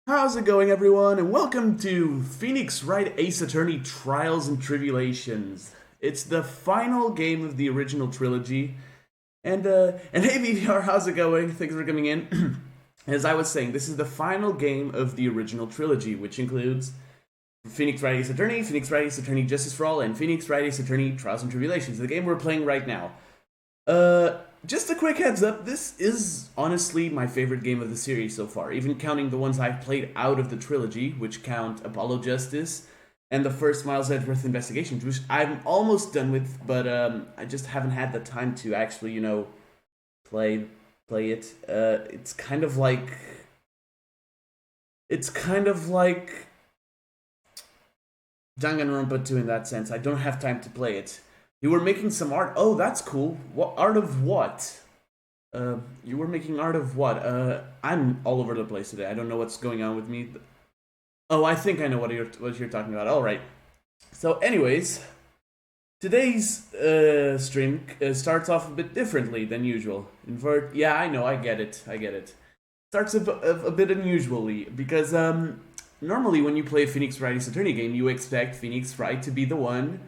How's it going, everyone? And welcome to Phoenix Wright Ace Attorney Trials and Tribulations. It's the final game of the original trilogy. And hey VDR, how's it going? Thanks for coming in. As I was saying, this is the final game of the original trilogy, which includes Phoenix Wright Ace Attorney, Phoenix Wright Ace Attorney Justice for All, and Phoenix Wright Ace Attorney Trials and Tribulations, the game we're playing right now. Just a quick heads up, this is honestly my favorite game of the series so far, even counting the ones I've played out of the trilogy, which count Apollo Justice and the first Miles Edgeworth Investigations, which I'm almost done with, but I just haven't had the time to actually, play it. It's kind of like Danganronpa 2 in that sense. I don't have time to play it. You were making some art. Oh, that's cool. What art of what? You were making art of what? I'm all over the place today. I don't know what's going on with me. Oh, I think I know what you're talking about. All right. So, anyways, today's stream starts off a bit differently than usual. Yeah, I know. I get it. Starts a bit unusually because normally when you play a Phoenix Wright Ace Attorney game, you expect Phoenix Wright to be the one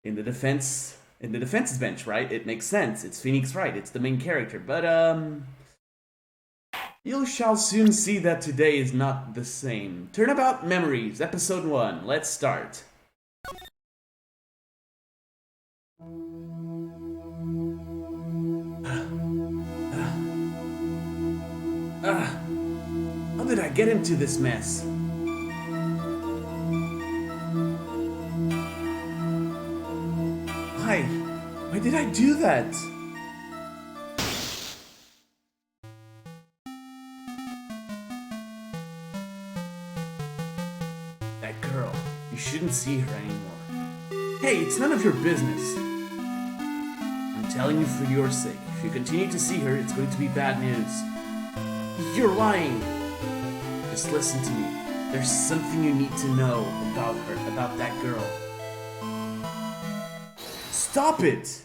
in the defense's bench, right? It makes sense. It's Phoenix Wright. It's the main character. But you shall soon see that today is not the same. Turnabout Memories, Episode 1. Let's start. How did I get into this mess? Why did I do that? That girl. You shouldn't see her anymore. Hey, it's none of your business. I'm telling you for your sake. If you continue to see her, it's going to be bad news. You're lying. Just listen to me. There's something you need to know about her, about that girl. Stop it!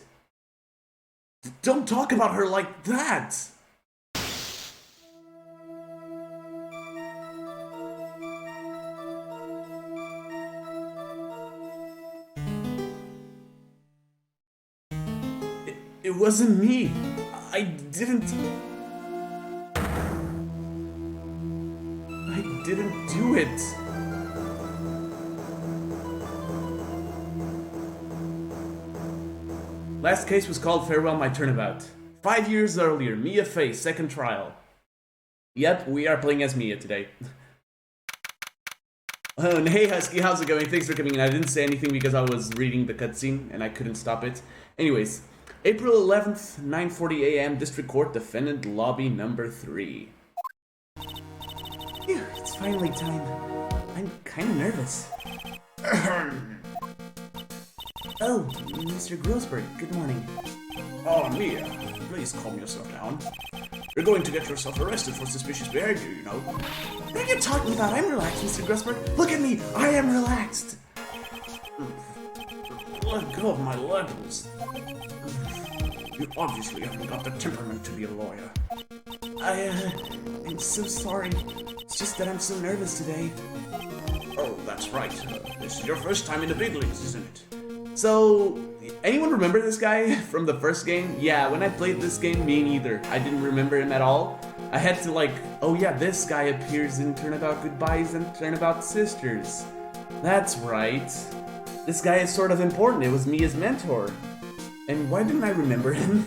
Don't talk about her like that! It wasn't me. I didn't do it. Last case was called Farewell My Turnabout. 5 years earlier, Mia Fey, second trial. Yep, we are playing as Mia today. Oh, and hey Husky, how's it going? Thanks for coming in. I didn't say anything because I was reading the cutscene and I couldn't stop it. Anyways, April 11th, 9:40 a.m., District Court, Defendant Lobby number 3. Phew, it's finally time. I'm kind of nervous. Oh, Mr. Grossberg, good morning. Oh, Mia, please calm yourself down. You're going to get yourself arrested for suspicious behavior, you know. What are you talking about? I'm relaxed, Mr. Grossberg. Look at me, I am relaxed. Let go of my levels. You obviously haven't got the temperament to be a lawyer. I'm so sorry. It's just that I'm so nervous today. Oh, that's right. This is your first time in the big leagues, isn't it? So, anyone remember this guy from the first game? Yeah, when I played this game, me neither. I didn't remember him at all. I had to oh yeah, this guy appears in Turnabout Goodbyes and Turnabout Sisters. That's right. This guy is sort of important. It was Mia's mentor. And why didn't I remember him?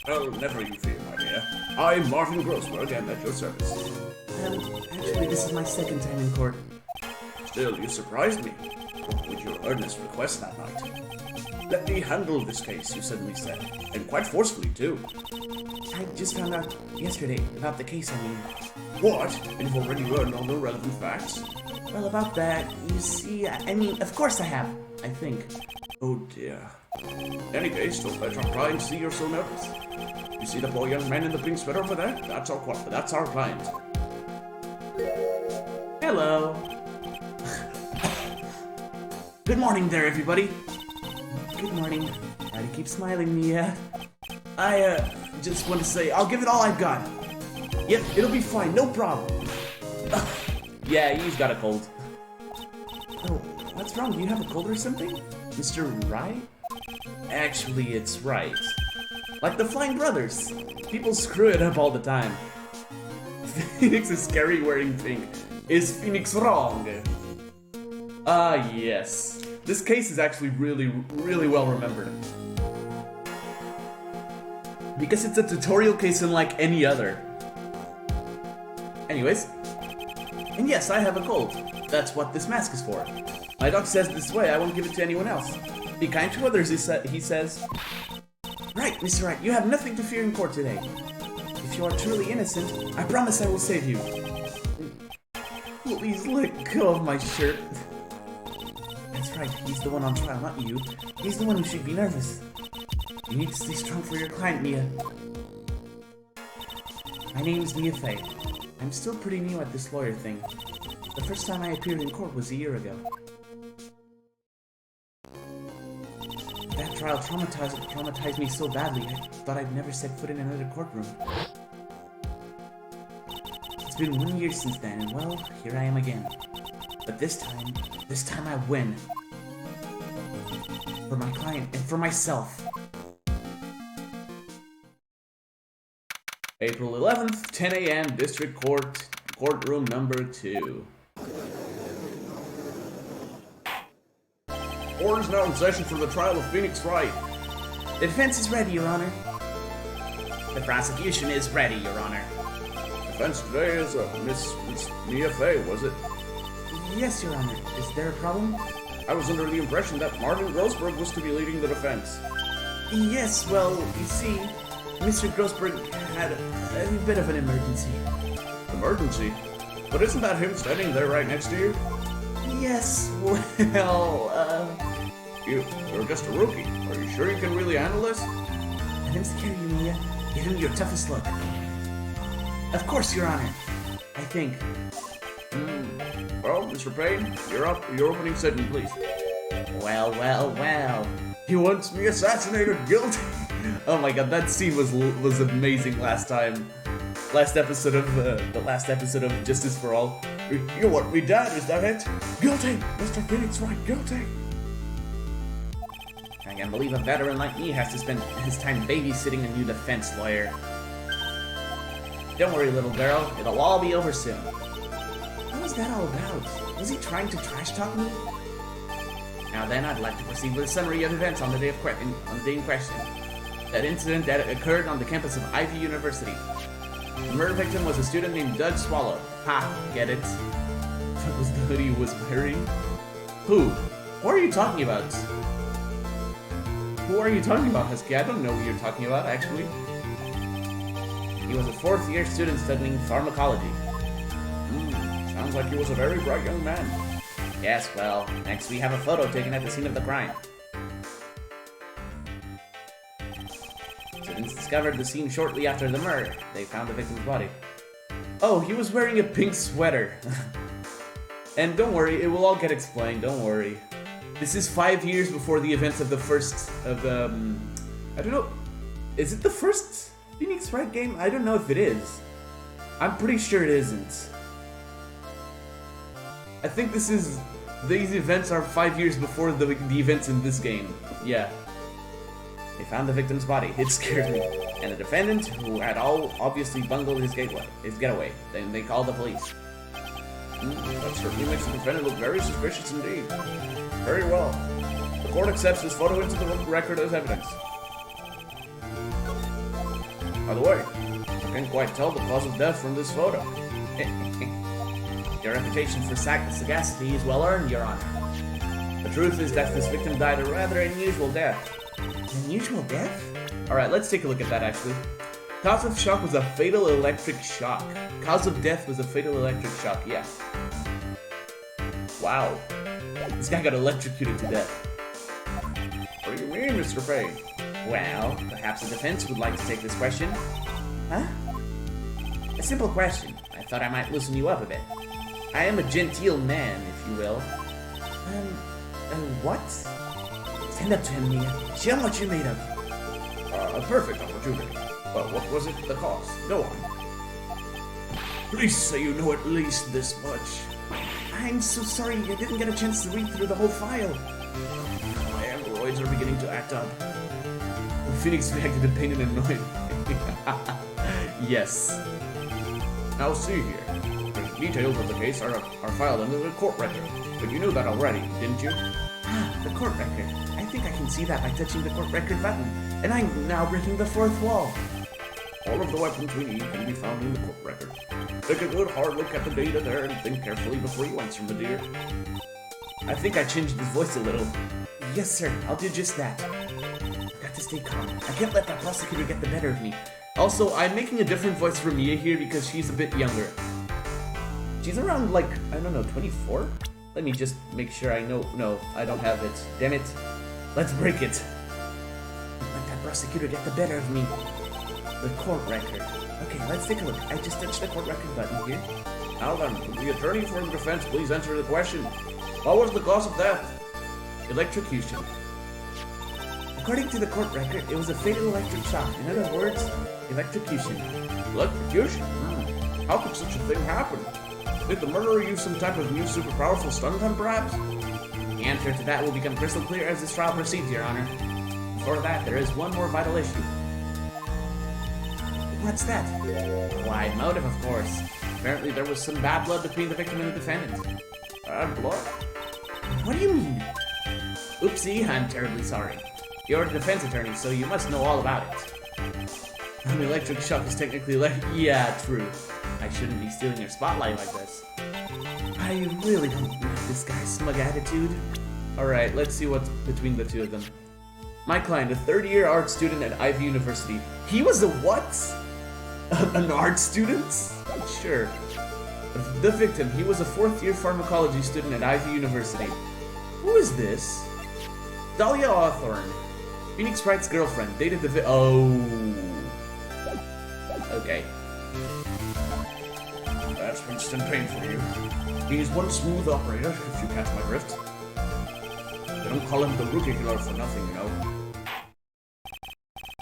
Oh, never you fear, my dear. I'm Marvin Grossberg and at your service. Actually, this is my second time in court. Still, you surprised me with your earnest request that night. Let me handle this case, you suddenly said, and quite forcefully, too. I just found out yesterday about the case, I mean. What? You've already learned all the relevant facts? Well, about that, you see, I mean, of course I have, I think. Oh dear. In any case, don't let your client see you're so nervous. You see the poor young man in the pink sweater over there? That's our client. Hello. Good morning there, everybody. Good morning. Try to keep smiling, Mia. I just want to say, I'll give it all I've got. Yep, it'll be fine, no problem. Yeah, he's got a cold. Oh, what's wrong? Do you have a cold or something? Mr. Wright? Actually, it's Wright. Like the Flying Brothers. People screw it up all the time. Phoenix is scary wearing pink. Is Phoenix wrong? Ah, yes. This case is actually really well remembered. Because it's a tutorial case unlike any other. Anyways. And yes, I have a cold. That's what this mask is for. My doc says this way, I won't give it to anyone else. Be kind to others, he says. Right, Mr. Wright, you have nothing to fear in court today. If you are truly innocent, I promise I will save you. Please let go of my shirt. That's right, he's the one on trial, not you. He's the one who should be nervous. You need to stay strong for your client, Mia. My name is Mia Fey. I'm still pretty new at this lawyer thing. The first time I appeared in court was a year ago. That trial traumatized me so badly, I thought I'd never set foot in another courtroom. It's been 1 year since then, and well, here I am again. But this time I win. For my client and for myself. April 11th, 10 a.m., District Court, courtroom number 2. Court is now in session for the trial of Phoenix Wright. The defense is ready, Your Honor. The prosecution is ready, Your Honor. Defense today is Miss Mia Fey, was it? Yes, Your Honor. Is there a problem? I was under the impression that Marvin Grossberg was to be leading the defense. Yes, well, you see, Mr. Grossberg had a bit of an emergency. Emergency? But isn't that him standing there right next to you? Yes, well, You're just a rookie. Are you sure you can really handle this? Let him scare you, Mia. Give him your toughest look. Of course, Your Honor. I think. Well, Mr. Payne, you're up. Your opening statement, please. Well. He wants me assassinated, guilty. Oh my god, that scene was amazing last time. Last episode of Justice for All. You want me dead, is that it? Guilty! Mr. Phoenix Wright, guilty! I can't believe a veteran like me has to spend his time babysitting a new defense lawyer. Don't worry, little girl. It'll all be over soon. What was that all about? Was he trying to trash talk me? Now then, I'd like to proceed with a summary of events on the day in question. That incident that occurred on the campus of Ivy University. The murder victim was a student named Doug Swallow. Ha, get it? That was the hoodie he was wearing? Who? What are you talking about? Who are you talking about, Husky? I don't know who you're talking about, actually. He was a 4th year student studying pharmacology. Sounds like he was a very bright young man. Yes, well, next we have a photo taken at the scene of the crime. Students discovered the scene shortly after the murder. They found the victim's body. Oh, he was wearing a pink sweater. And don't worry, it will all get explained, don't worry. This is 5 years before the events of the first, I don't know, is it the first Phoenix Wright game? I don't know if it is. I'm pretty sure it isn't. I think these events are 5 years before the events in this game. Yeah. They found the victim's body. It scared me. And the defendant, who had obviously bungled his getaway. Then they called the police. That certainly makes the defendant look very suspicious indeed. Very well. The court accepts this photo into the record as evidence. By the way, I can't quite tell the cause of death from this photo. Your reputation for sagacity is well earned, Your Honor. The truth is that this victim died a rather unusual death. Unusual death? Alright, let's take a look at that actually. Cause of shock was a fatal electric shock. Cause of death was a fatal electric shock, yeah. Wow. This guy got electrocuted to death. What do you mean, Mr. Payne? Well, perhaps the defense would like to take this question. Huh? A simple question. I thought I might loosen you up a bit. I am a genteel man, if you will. What? Stand up to him, Mia. Show him what you're made of. A perfect opportunity. But what was it the cause? Go on. Please say you know at least this much. I'm so sorry, I didn't get a chance to read through the whole file. My androids are beginning to act up. Phoenix reacted in pain and annoyed. Yes. Now see here. The details of the case are filed under the court record. But you knew that already, didn't you? Ah, the court record. I think I can see that by touching the court record button. And I'm now breaking the fourth wall. All of the weapons we need can be found in the court record. Take a good hard look at the data there and think carefully before you answer, my dear. I think I changed his voice a little. Yes, sir. I'll do just that. I've got to stay calm. I can't let that prosecutor get the better of me. Also, I'm making a different voice for Mia here because she's a bit younger. She's around, like, I don't know, 24? Let me just make sure I know. No, I don't have it. Damn it. Let's break it. Don't let that prosecutor get the better of me. The court record. Okay, let's take a look. I just touched the court record button here. Now then, will the attorney for the defense please answer the question? What was the cause of death? Electrocution. According to the court record, it was a fatal electric shock. In other words, electrocution. Electrocution? How could such a thing happen? Did the murderer use some type of new super powerful stun gun, perhaps? The answer to that will become crystal clear as this trial proceeds, Your Honor. Before that, there is one more vital issue. What's that? Why, motive, of course. Apparently there was some bad blood between the victim and the defendant. Bad blood? What do you mean? Oopsie, I'm terribly sorry. You're a defense attorney, so you must know all about it. An electric shock is technically yeah, true. I shouldn't be stealing your spotlight like this. I really don't like this guy's smug attitude. Alright, let's see what's between the two of them. My client, a third-year art student at Ivy University. He was a what? An art student? Sure. The victim, he was a fourth-year pharmacology student at Ivy University. Who is this? Dahlia Hawthorne. Phoenix Wright's girlfriend. Dated the oh. Okay. That's instant pain for you. He's one smooth operator, if you catch my drift. They don't call him the rookie killer for nothing, you know.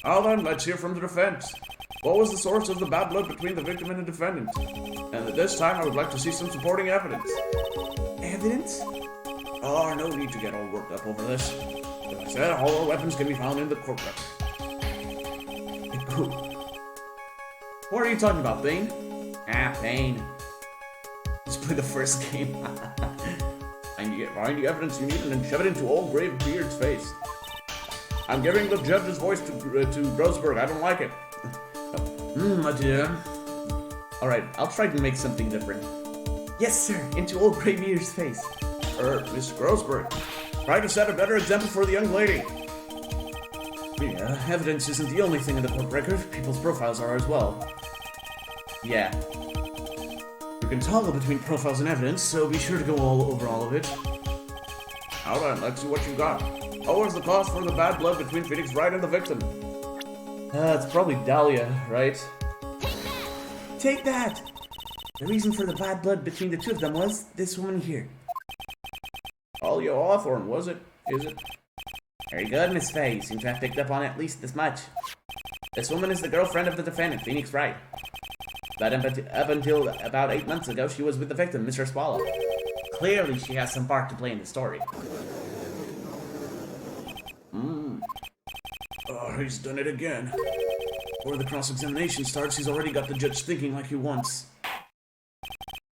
Now then, let's hear from the defense. What was the source of the bad blood between the victim and the defendant? And at this time, I would like to see some supporting evidence. Evidence? Oh, no need to get all worked up over this. As I said, all our weapons can be found in the court record. Who? What are you talking about, Bane? Ah, Bane. Let's play the first game. Find the evidence you need and then shove it into old Grave Beard's face. I'm giving the judge's voice to Grossberg. I don't like it. My dear. Alright, I'll try to make something different. Yes, sir, into old Graybeard's face. Mr. Grossberg, try to set a better example for the young lady. Yeah, evidence isn't the only thing in the court record. People's profiles are as well. Yeah. You can toggle between profiles and evidence, so be sure to go over all of it. Now then, let's see what you got. What was the cause for the bad blood between Phoenix Wright and the victim? It's probably Dahlia, right? Take that! The reason for the bad blood between the two of them was this woman here. Dahlia Hawthorne, was it? Is it? Very good, Miss Faye. You seem to have picked up on at least this much. This woman is the girlfriend of the defendant, Phoenix Wright. But up until about 8 months ago, she was with the victim, Mr. Swallow. Clearly, she has some part to play in the story. Oh, he's done it again. Before the cross-examination starts, he's already got the judge thinking like he wants.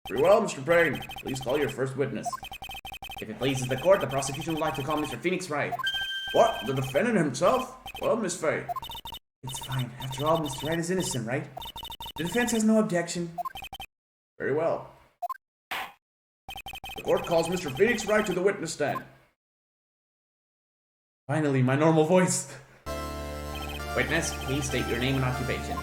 Very well, Mr. Payne. Please call your first witness. If it pleases the court, the prosecution would like to call Mr. Phoenix Wright. What? The defendant himself? Well, Miss Faye. It's fine. After all, Mr. Wright is innocent, right? The defense has no objection. Very well. The court calls Mr. Phoenix Wright to the witness stand. Finally, my normal voice. Witness, please state your name and occupation.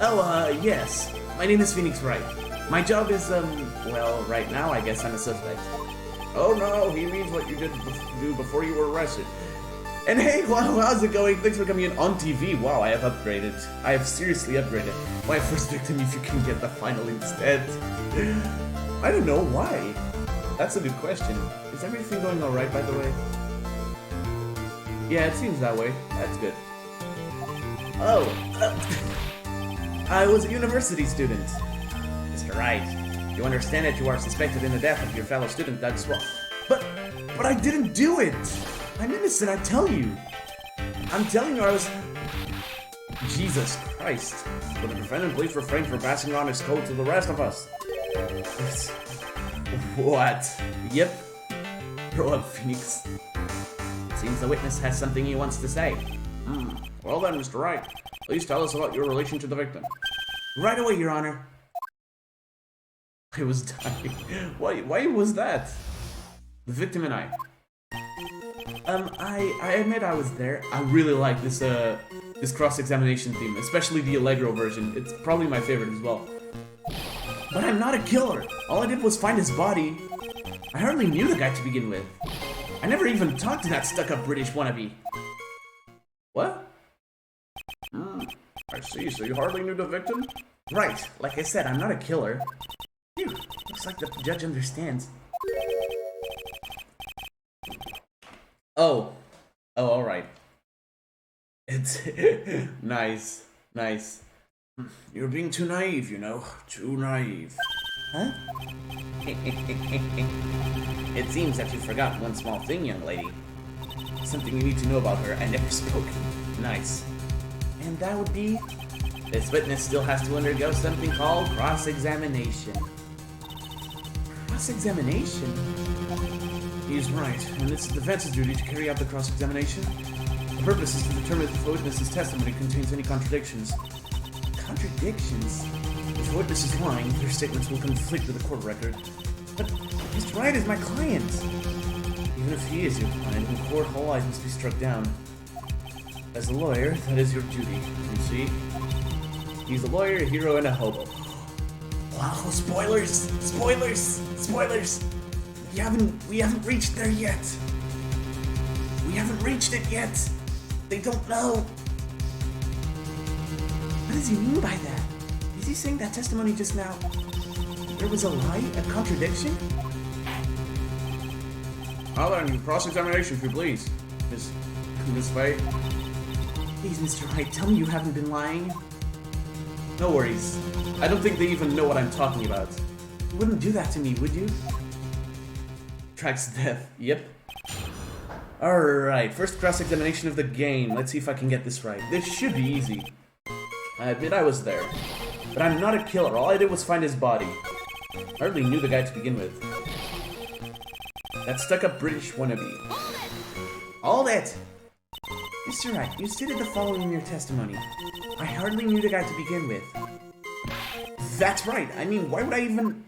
Oh, yes. My name is Phoenix Wright. My job is, well, right now I guess I'm a suspect. Oh no, he means what you did do before you were arrested. And hey, how's it going? Thanks for coming in on TV. Wow, I have upgraded. I have seriously upgraded. My first victim, if you can get the final instead. I don't know why. That's a good question. Is everything going alright, by the way? Yeah, it seems that way. That's good. Oh, I was a university student. Mr. Wright, You understand that you are suspected in the death of your fellow student, Doug Swell. But I didn't do it! I'm innocent, I tell you! I'm telling you I was... Jesus Christ. Will the defendant please refrain from passing on his code to the rest of us? What? Yep. Grow up, Phoenix. Seems the witness has something he wants to say. Well then, Mr. Wright, please tell us about your relation to the victim. Right away, Your Honor. I was dying. Why was that? The victim and I. I admit I was there. I really like this this cross-examination theme, especially the Allegro version. It's probably my favorite as well. But I'm not a killer. All I did was find his body. I hardly knew the guy to begin with. I never even talked to that stuck-up British wannabe. What? I see, so you hardly knew the victim? Right, like I said, I'm not a killer. Phew, looks like the judge understands. Oh, alright. It's nice. You're being too naive, you know. Too naive. Huh? It seems that you've forgotten one small thing, young lady. Something you need to know about her. I never spoke. Nice. And that would be... This witness still has to undergo something called cross-examination. Cross-examination? He's right, and it's the defense's duty to carry out the cross-examination. The purpose is to determine if the witness's testimony contains any contradictions. Contradictions? If the witness is lying, their statements will conflict with the court record. But Mr. Wright is my client. Even if he is your client, in court, all eyes must be struck down. As a lawyer, that is your duty, you see? He's a lawyer, a hero, and a hobo. Wow, spoilers! We haven't reached there yet. We haven't reached it yet. They don't know. What does he mean by that? Is he saying that testimony just now? There was a lie? A contradiction? Now then, cross-examination, if you please. Miss Faye. Please, Mr. Wright, tell me you haven't been lying. No worries. I don't think they even know what I'm talking about. You wouldn't do that to me, would you? Tracks death. Yep. Alright, first cross-examination of the game. Let's see if I can get this right. This should be easy. I admit I was there. But I'm not a killer. All I did was find his body. Hardly knew the guy to begin with. That stuck-up British wannabe. Hold it! Mr. Wright, you stated the following in your testimony. I hardly knew the guy to begin with. That's right. I mean, why would I even...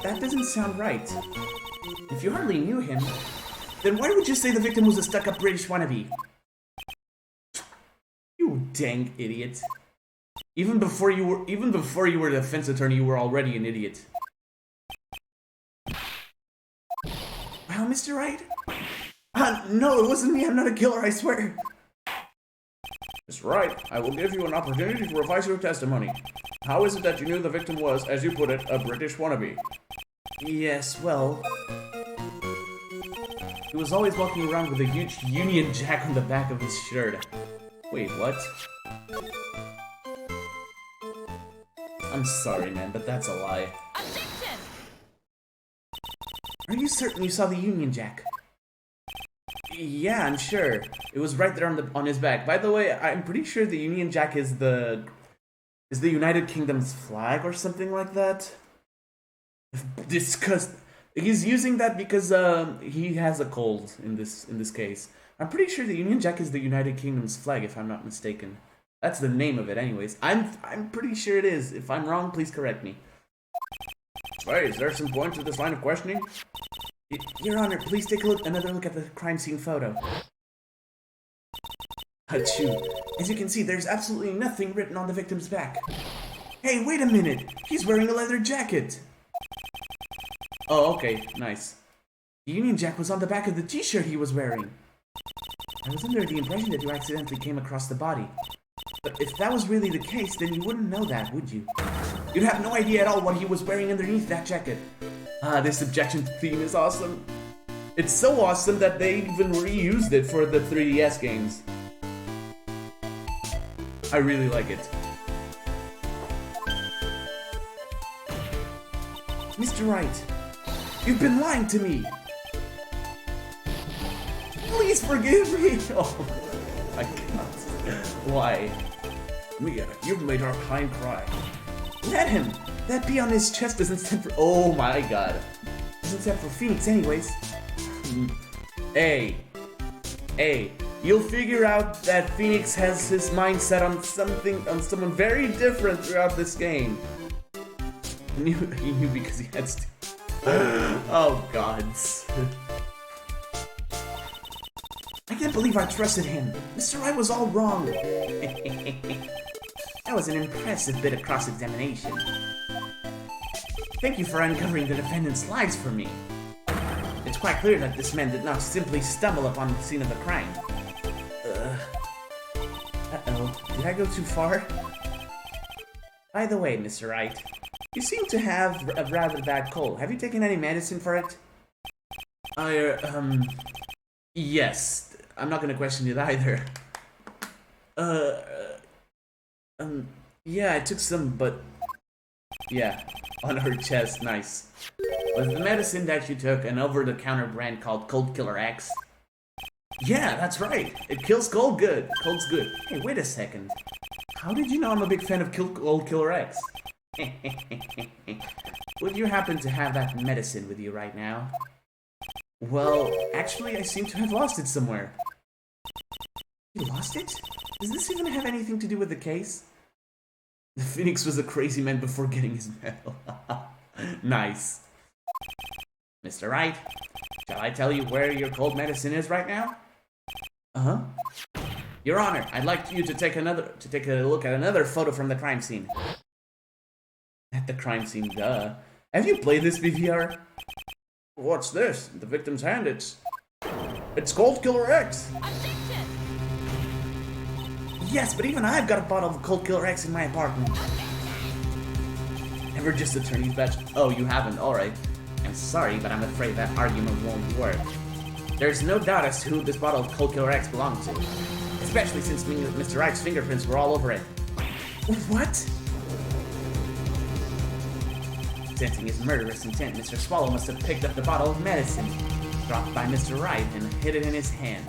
That doesn't sound right. If you hardly knew him, then why would you say the victim was a stuck-up British wannabe? You dang idiot. Even before you were a defense attorney, you were already an idiot. Wow, Mr. Wright? No, it wasn't me. I'm not a killer, I swear. That's right. I will give you an opportunity to revise your testimony. How is it that you knew the victim was, as you put it, a British wannabe? Yes, well... He was always walking around with a huge Union Jack on the back of his shirt. Wait, what? I'm sorry, man, but that's a lie. Objection! Are you certain you saw the Union Jack? Yeah, I'm sure. It was right there on his back. By the way, I'm pretty sure the Union Jack is the United Kingdom's flag or something like that. He's using that because he has a cold in this case. I'm pretty sure the Union Jack is the United Kingdom's flag, if I'm not mistaken. That's the name of it, anyways. I'm pretty sure it is. If I'm wrong, please correct me. Wait, is there some point to this line of questioning? Your Honor, please take another look at the crime scene photo. Achoo. As you can see, there's absolutely nothing written on the victim's back. Hey, wait a minute! He's wearing a leather jacket! Oh, okay, nice. The Union Jack was on the back of the t-shirt he was wearing. I was under the impression that you accidentally came across the body. But if that was really the case, then you wouldn't know that, would you? You'd have no idea at all what he was wearing underneath that jacket. Ah, this objection theme is awesome. It's so awesome that they even reused it for the 3DS games. I really like it. Mr. Wright, you've been lying to me. Please forgive me. Oh my God. Why? Mia, you've made our kind cry. Let him. That B on his chest doesn't stand for. Oh my God. Doesn't stand for Phoenix, anyways. Hey. You'll figure out that Phoenix has his mind set on someone very different throughout this game. He knew because he had to. Oh gods. I can't believe I trusted him. Mr. Wright was all wrong. That was an impressive bit of cross-examination. Thank you for uncovering the defendant's lies for me. It's quite clear that this man did not simply stumble upon the scene of the crime. Uh-oh, did I go too far? By the way, Mr. Wright, you seem to have a rather bad cold. Have you taken any medicine for it? Yes. I'm not gonna question it either. Yeah, I took some, but... Yeah, on her chest, nice. Was the medicine that you took an over-the-counter brand called Cold Killer X? Yeah, that's right. It kills cold good. Cold's good. Hey, wait a second. How did you know I'm a big fan of Cold Killer X? Would you happen to have that medicine with you right now? Well, actually, I seem to have lost it somewhere. You lost it? Does this even have anything to do with the case? The Phoenix was a crazy man before getting his medal. Nice. Mr. Wright, shall I tell you where your cold medicine is right now? Uh-huh. Your Honor, I'd like you to take a look at another photo from the crime scene. At the crime scene, duh. Have you played this BVR? What's this? The victim's hand, it's Cold Killer X! Yes, but even I've got a bottle of Cold Killer X in my apartment. Ever just attorney's badge? Oh, you haven't? Alright. I'm sorry, but I'm afraid that argument won't work. There's no doubt as to who this bottle of Cold Killer X belonged to. Especially since Mr. Wright's fingerprints were all over it. What? Sensing his murderous intent, Mr. Swallow must have picked up the bottle of medicine dropped by Mr. Wright and hid it in his hand.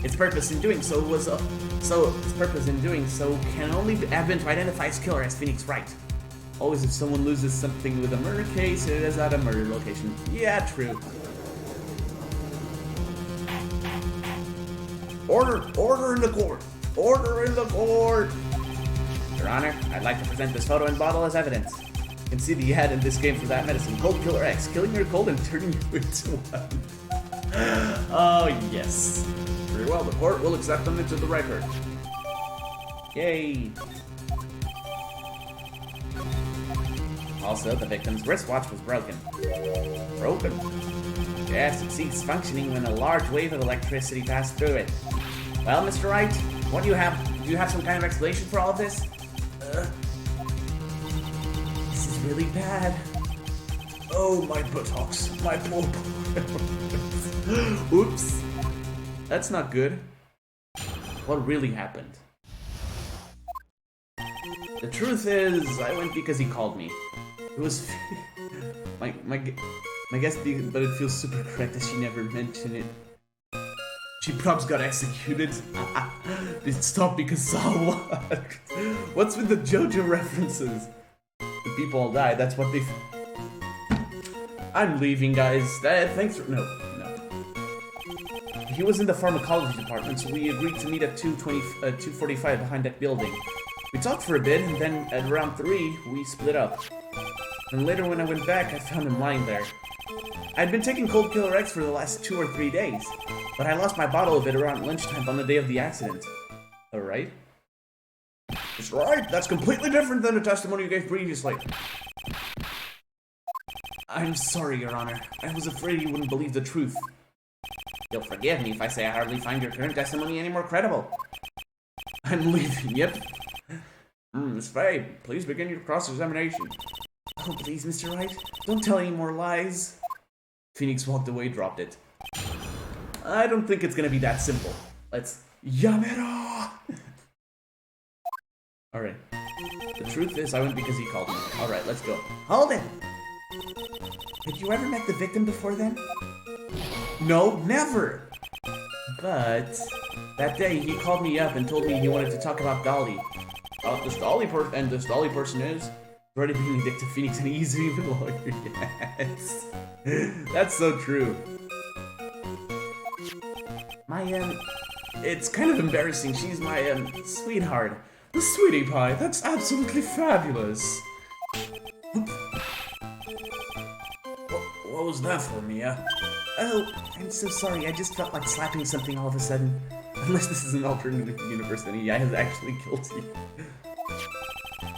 Its purpose in doing so can only have been to identify his killer as Phoenix Wright. Always if someone loses something with a murder case, it is at a murder location. Yeah, true. Order in the court! Order in the court! Your Honor, I'd like to present this photo and bottle as evidence. You can see the ad in this game for that medicine, Cold Killer X, killing your cold and turning you into one. Oh, yes. Very well, the court will accept them into the record. Yay. Also, the victim's wristwatch was broken. Broken? Yes, it ceased functioning when a large wave of electricity passed through it. Well, Mr. Wright, what do you have? Do you have some kind of explanation for all of this? This is really bad. Oh, my buttocks. My poor Oops. That's not good. What really happened? The truth is, I went because he called me. It was my guess, but it feels super correct that she never mentioned it. She probs got executed. It stopped because Saul what? What's with the JoJo references? The people all died. That's what they. I'm leaving, guys. Thanks for no. He was in the pharmacology department, so we agreed to meet at 2:45 behind that building. We talked for a bit, and then at around 3, we split up. And later when I went back, I found him lying there. I'd been taking Cold Killer X for the last 2 or 3 days, but I lost my bottle of it around lunchtime on the day of the accident. Alright? That's right, that's completely different than the testimony you gave previously. I'm sorry, Your Honor. I was afraid you wouldn't believe the truth. You'll forgive me if I say I hardly find your current testimony any more credible. I'm leaving, yep. Miss Faye, please begin your cross-examination. Oh, please, Mr. Wright, don't tell any more lies. Phoenix walked away, dropped it. I don't think it's gonna be that simple. Let's... Yamero! Alright. The truth is, I went because he called me. Alright, let's go. Hold it! Had you ever met the victim before then? No, never! But that day he called me up and told me he wanted to talk about Dolly. This Dolly person is Already being a dick to Phoenix and he's even lawyer. Yes. That's so true. It's kind of embarrassing. She's my, sweetheart. The sweetie pie. That's absolutely fabulous. What was that for, Mia? Oh, I'm so sorry. I just felt like slapping something all of a sudden. Unless this is an alternative universe, then he is actually guilty.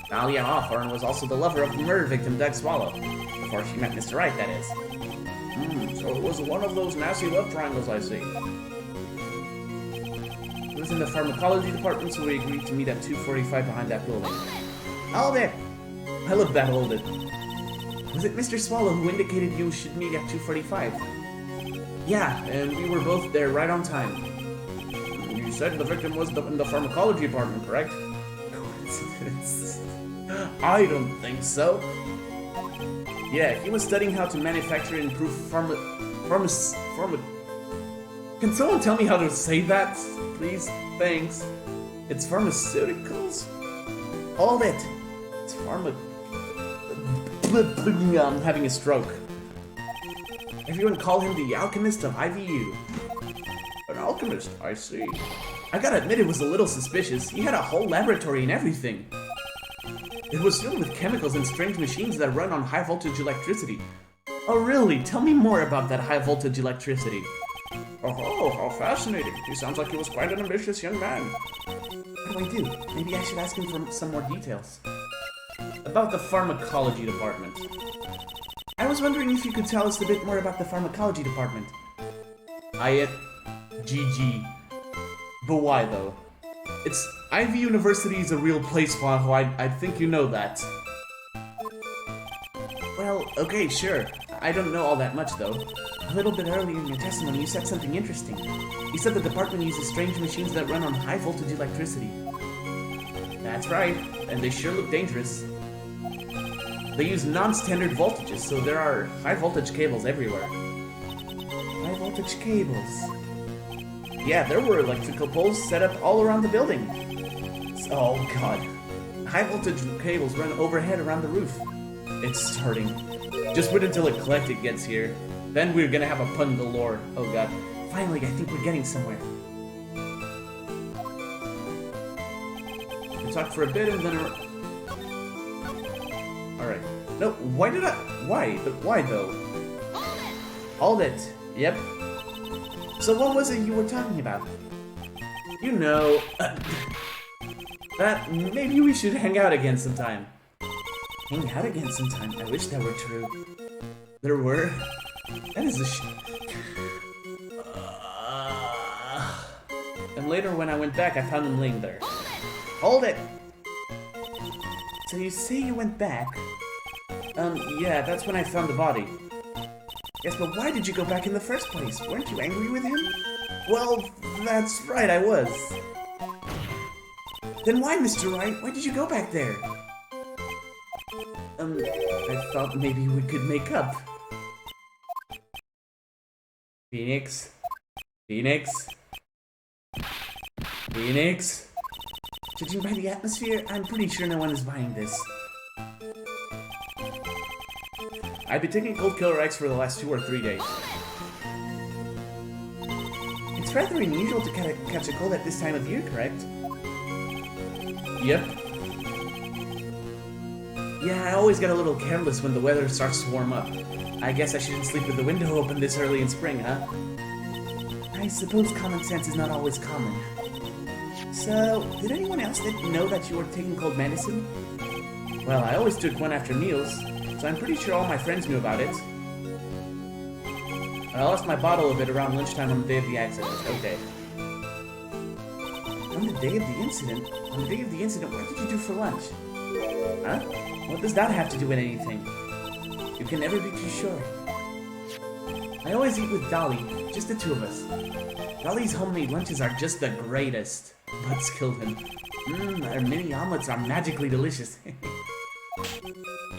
Dahlia Hawthorne was also the lover of the murder victim Doug Swallow. Before she met Mr. Wright, that is. So it was one of those nasty love triangles I see. It was in the pharmacology department, so we agreed to meet at 2:45 behind that building. Hold it! I love that hold it. Was it Mr. Swallow who indicated you should meet at 2:45? Yeah, and we were both there right on time. You said the victim was in the pharmacology department, correct? Coincidence. I don't think so. Yeah, he was studying how to manufacture and improve Can someone tell me how to say that, please? Thanks. It's pharmaceuticals? Hold it. It's I'm having a stroke. Everyone call him the alchemist of IVU. An alchemist, I see. I gotta admit it was a little suspicious. He had a whole laboratory and everything. It was filled with chemicals and strange machines that run on high voltage electricity. Oh really? Tell me more about that high voltage electricity. Oh, how fascinating. He sounds like he was quite an ambitious young man. What do I do? Maybe I should ask him for some more details. About the pharmacology department. I was wondering if you could tell us a bit more about the pharmacology department. GG. But why though? Ivy University is a real place, Wahoo. I think you know that. Well, okay, sure. I don't know all that much though. A little bit earlier in your testimony, you said something interesting. You said the department uses strange machines that run on high voltage electricity. That's right, and they sure look dangerous. They use non-standard voltages, so there are high voltage cables everywhere. High voltage cables? Yeah, there were electrical poles set up all around the building. Oh god. High voltage cables run overhead around the roof. It's starting. Just wait until Eclectic gets here. Then we're gonna have a pun galore. Oh god. Finally, I think we're getting somewhere. We talked for a bit and then... Alright. No, why did I... Why? But why though? Hold it. Yep. So what was it you were talking about? You know... maybe we should hang out again sometime. Hang out again sometime? I wish that were true. There were? That is a And later when I went back, I found him laying there. Hold it! So you say you went back? Yeah, that's when I found the body. Yes, but why did you go back in the first place? Weren't you angry with him? Well, that's right, I was. Then why, Mr. Wright? Why did you go back there? I thought maybe we could make up. Phoenix? Phoenix? Phoenix? Judging by the atmosphere, I'm pretty sure no one is buying this. I've been taking Cold Killer X for the last 2 or 3 days. It's rather unusual to catch a cold at this time of year, correct? Yep. Yeah, I always get a little careless when the weather starts to warm up. I guess I shouldn't sleep with the window open this early in spring, huh? I suppose common sense is not always common. So, did anyone else know that you were taking cold medicine? Well, I always took one after meals, so I'm pretty sure all my friends knew about it. I lost my bottle of it around lunchtime on the day of the accident. Okay. On the day of the incident? On the day of the incident, what did you do for lunch? Huh? What does that have to do with anything? You can never be too sure. I always eat with Dolly, just the 2 of us. Dolly's homemade lunches are just the greatest. Butts killed him. Our mini omelets are magically delicious.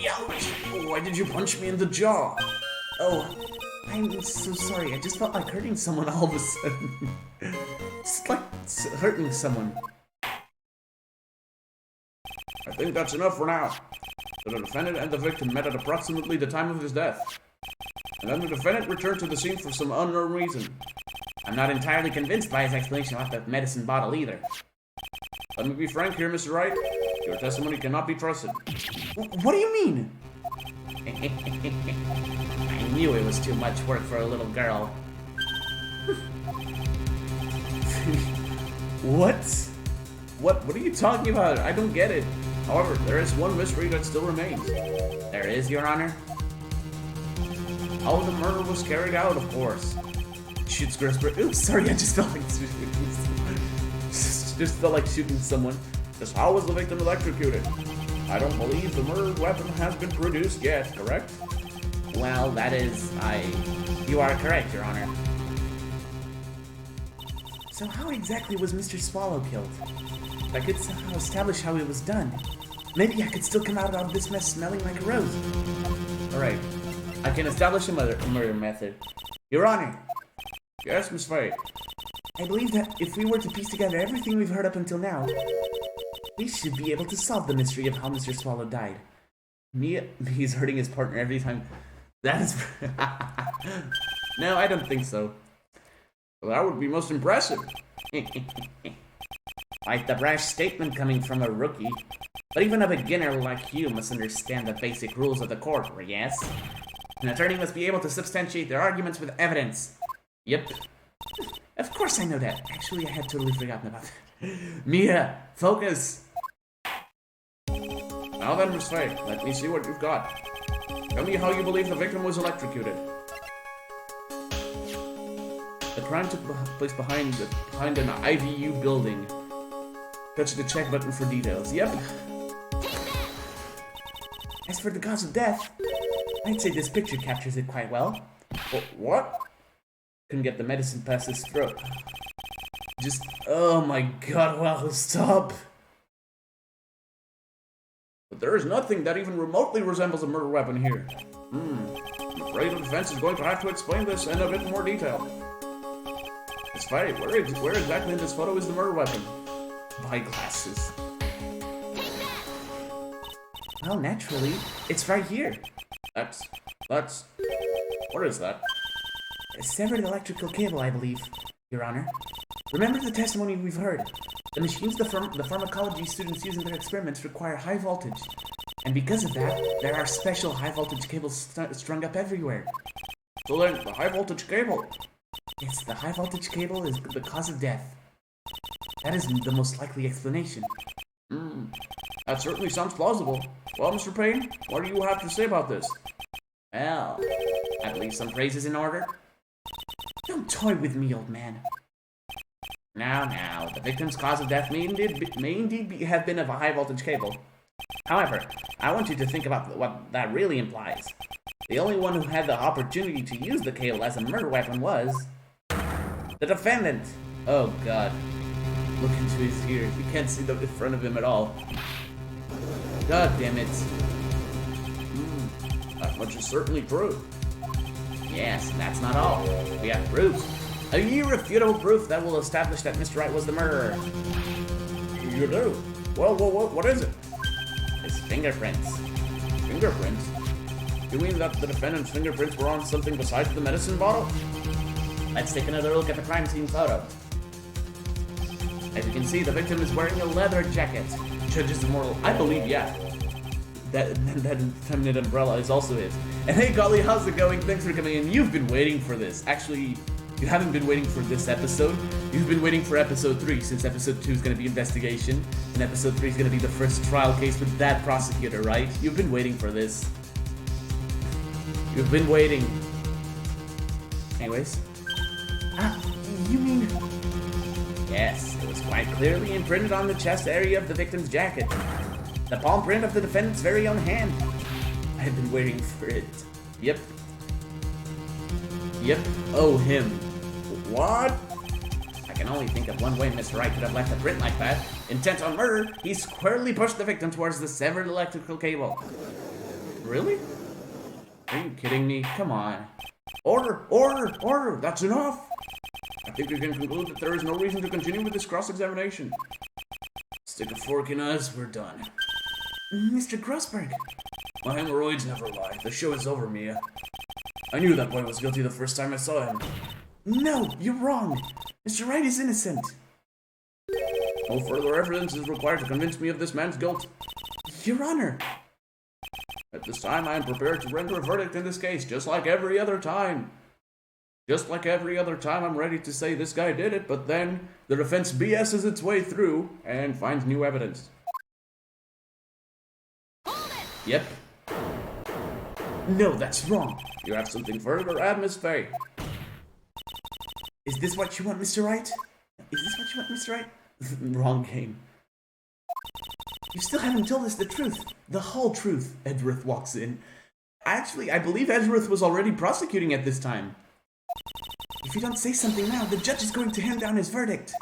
Ouch! Why did you punch me in the jaw? Oh, I'm so sorry. I just felt like hurting someone all of a sudden. It's like hurting someone. I think that's enough for now. The defendant and the victim met at approximately the time of his death. And then the defendant returned to the scene for some unknown reason. I'm not entirely convinced by his explanation about the medicine bottle either. Let me be frank here, Mr. Wright. Your testimony cannot be trusted. What do you mean? I knew it was too much work for a little girl. What? What are you talking about? I don't get it. However, there is one mystery that still remains. There is, Your Honor? How the murder was carried out, of course. Shoots Grasper. Oops, sorry, I just felt like just felt like shooting someone. Just how was the victim electrocuted? I don't believe the murder weapon has been produced yet, correct? Well, you are correct, Your Honor. So how exactly was Mr. Swallow killed? If I could somehow establish how it was done, maybe I could still come out of this mess smelling like a rose. Alright, I can establish a murder method. Your Honor! Yes, Miss Faye. I believe that if we were to piece together everything we've heard up until now, we should be able to solve the mystery of how Mr. Swallow died. He's hurting his partner every time. That is... No, I don't think so. Well, that would be most impressive. Quite the brash statement coming from a rookie. But even a beginner like you must understand the basic rules of the court, yes? An attorney must be able to substantiate their arguments with evidence. Yep. Of course I know that. Actually, I had totally forgotten about that. Mia, focus! Now then, Miss Faye, let me see what you've got. Tell me how you believe the victim was electrocuted. The crime took place behind an IVU building. Touch the check button for details. Yep. As for the cause of death, I'd say this picture captures it quite well. What? Couldn't get the medicine past his throat. Just, oh my god, well, stop. But there is nothing that even remotely resembles a murder weapon here. I'm afraid the defense is going to have to explain this in a bit more detail. Miss Faye, where exactly in this photo is the murder weapon? My glasses. Well, naturally, it's right here. That's... What is that? A severed electrical cable, I believe, Your Honor. Remember the testimony we've heard. The machines the pharmacology students use in their experiments require high voltage. And because of that, there are special high voltage cables strung up everywhere. So then, the high voltage cable... Yes, the high voltage cable is the cause of death. That is the most likely explanation. That certainly sounds plausible. Well, Mr. Payne, what do you have to say about this? Well, I believe some praise is in order. Don't toy with me, old man. Now, the victim's cause of death may indeed have been of a high voltage cable. However, I want you to think about what that really implies. The only one who had the opportunity to use the cable as a murder weapon was... the defendant! Oh god. Look into his ears. You can't see the front of him at all. God damn it. That much is certainly true. Yes, and that's not all. We have proof. A irrefutable proof that will establish that Mr. Wright was the murderer. You do? Well, what is it? His fingerprints. Fingerprints? You mean that the defendant's fingerprints were on something besides the medicine bottle? Let's take another look at the crime scene photo. As you can see, the victim is wearing a leather jacket. Judges the moral. I believe, yeah. That feminine umbrella is also his. And hey, Golly, how's it going? Thanks for coming in. You've been waiting for this. Actually, you haven't been waiting for this episode. You've been waiting for episode 3, since episode 2 is going to be investigation, and episode 3 is going to be the first trial case with that prosecutor, right? You've been waiting for this. You've been waiting. Anyways. Ah, you mean... Yes, it was quite clearly imprinted on the chest area of the victim's jacket. The palm print of the defendant's very own hand. I've been waiting for it. Yep. Oh, him. What? I can only think of one way Mr. Wright could have left a print like that. Intent on murder, he squarely pushed the victim towards the severed electrical cable. Really? Are you kidding me? Come on. Order! Order! Order! That's enough! I think we can conclude that there is no reason to continue with this cross-examination. Stick a fork in us, we're done. Mr. Grossberg. My hemorrhoids never lie. The show is over, Mia. I knew that boy was guilty the first time I saw him. No, you're wrong. Mr. Wright is innocent. No further evidence is required to convince me of this man's guilt. Your Honor. At this time, I am prepared to render a verdict in this case, just like every other time. Just like every other time, I'm ready to say this guy did it, but then the defense BS's its way through and finds new evidence. Yep. No, that's wrong. You have something further to add, Miss Faye? Is this what you want, Mr. Wright? Is this what you want, Mr. Wright? Wrong game. You still haven't told us the truth. The whole truth. Edgeworth walks in. Actually, I believe Edgeworth was already prosecuting at this time. If you don't say something now, the judge is going to hand down his verdict.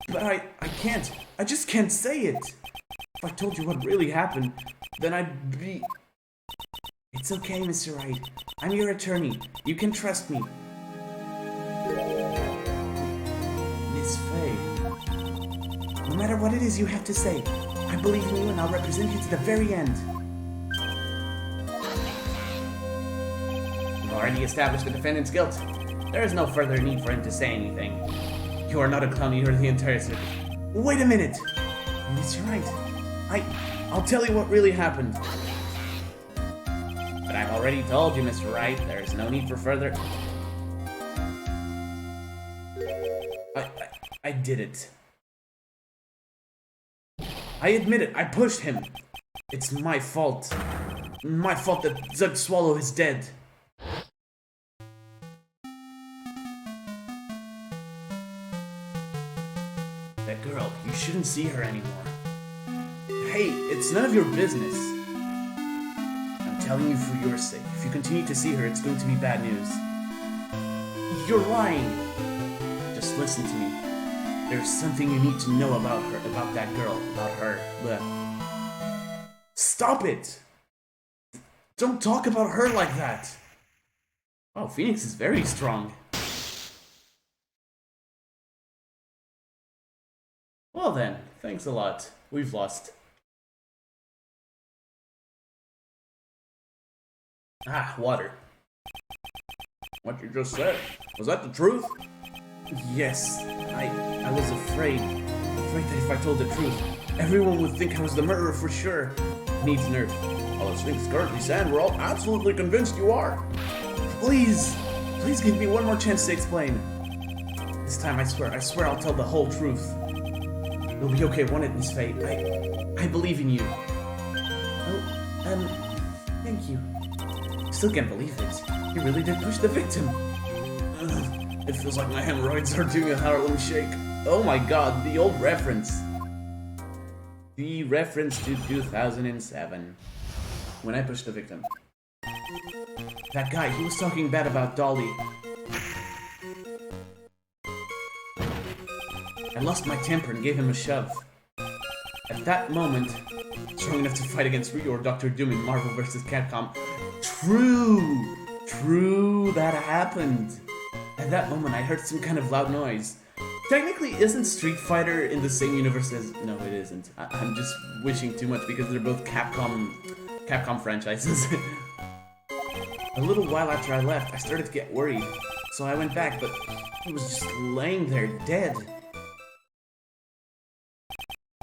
But I can't. I just can't say it. If I told you what really happened, then I'd be... It's okay, Mr. Wright. I'm your attorney. You can trust me. Miss Faye. No matter what it is you have to say, I believe in you and I'll represent you to the very end. We've already established the defendant's guilt. There is no further need for him to say anything. You are not a clown, you are the entire circus. Wait a minute! Mr. Wright, I'll tell you what really happened. But I've already told you, Mr. Wright, there is no need for further... I did it. I admit it, I pushed him. It's my fault. My fault that Zug Swallow is dead. That girl, you shouldn't see her anymore. Hey, it's none of your business. I'm telling you for your sake. If you continue to see her, it's going to be bad news. You're lying. Just listen to me. There's something you need to know about her, about that girl, about her. Blech. Stop it! Don't talk about her like that! Oh, Phoenix is very strong. Well then, thanks a lot. We've lost. Ah, water. What you just said, was that the truth? Yes, I was afraid that if I told the truth, everyone would think I was the murderer for sure. Needs nerve. Well, as things currently stand, we're all absolutely convinced you are. Please give me one more chance to explain. This time I swear I'll tell the whole truth. You'll be okay, won't it, Miss Faye? I believe in you. Oh, thank you. Still can't believe it. You really did push the victim. It feels like my hemorrhoids are doing a Harlem Shake. Oh my god, the old reference. The reference to 2007. When I pushed the victim. That guy, he was talking bad about Dolly. I lost my temper and gave him a shove. At that moment, strong enough to fight against Ryu or Dr. Doom in Marvel vs. Capcom. True, that happened. At that moment, I heard some kind of loud noise. Technically, isn't Street Fighter in the same universe as... No, it isn't. I'm just wishing too much because they're both Capcom franchises. A little while after I left, I started to get worried. So I went back, but he was just laying there dead.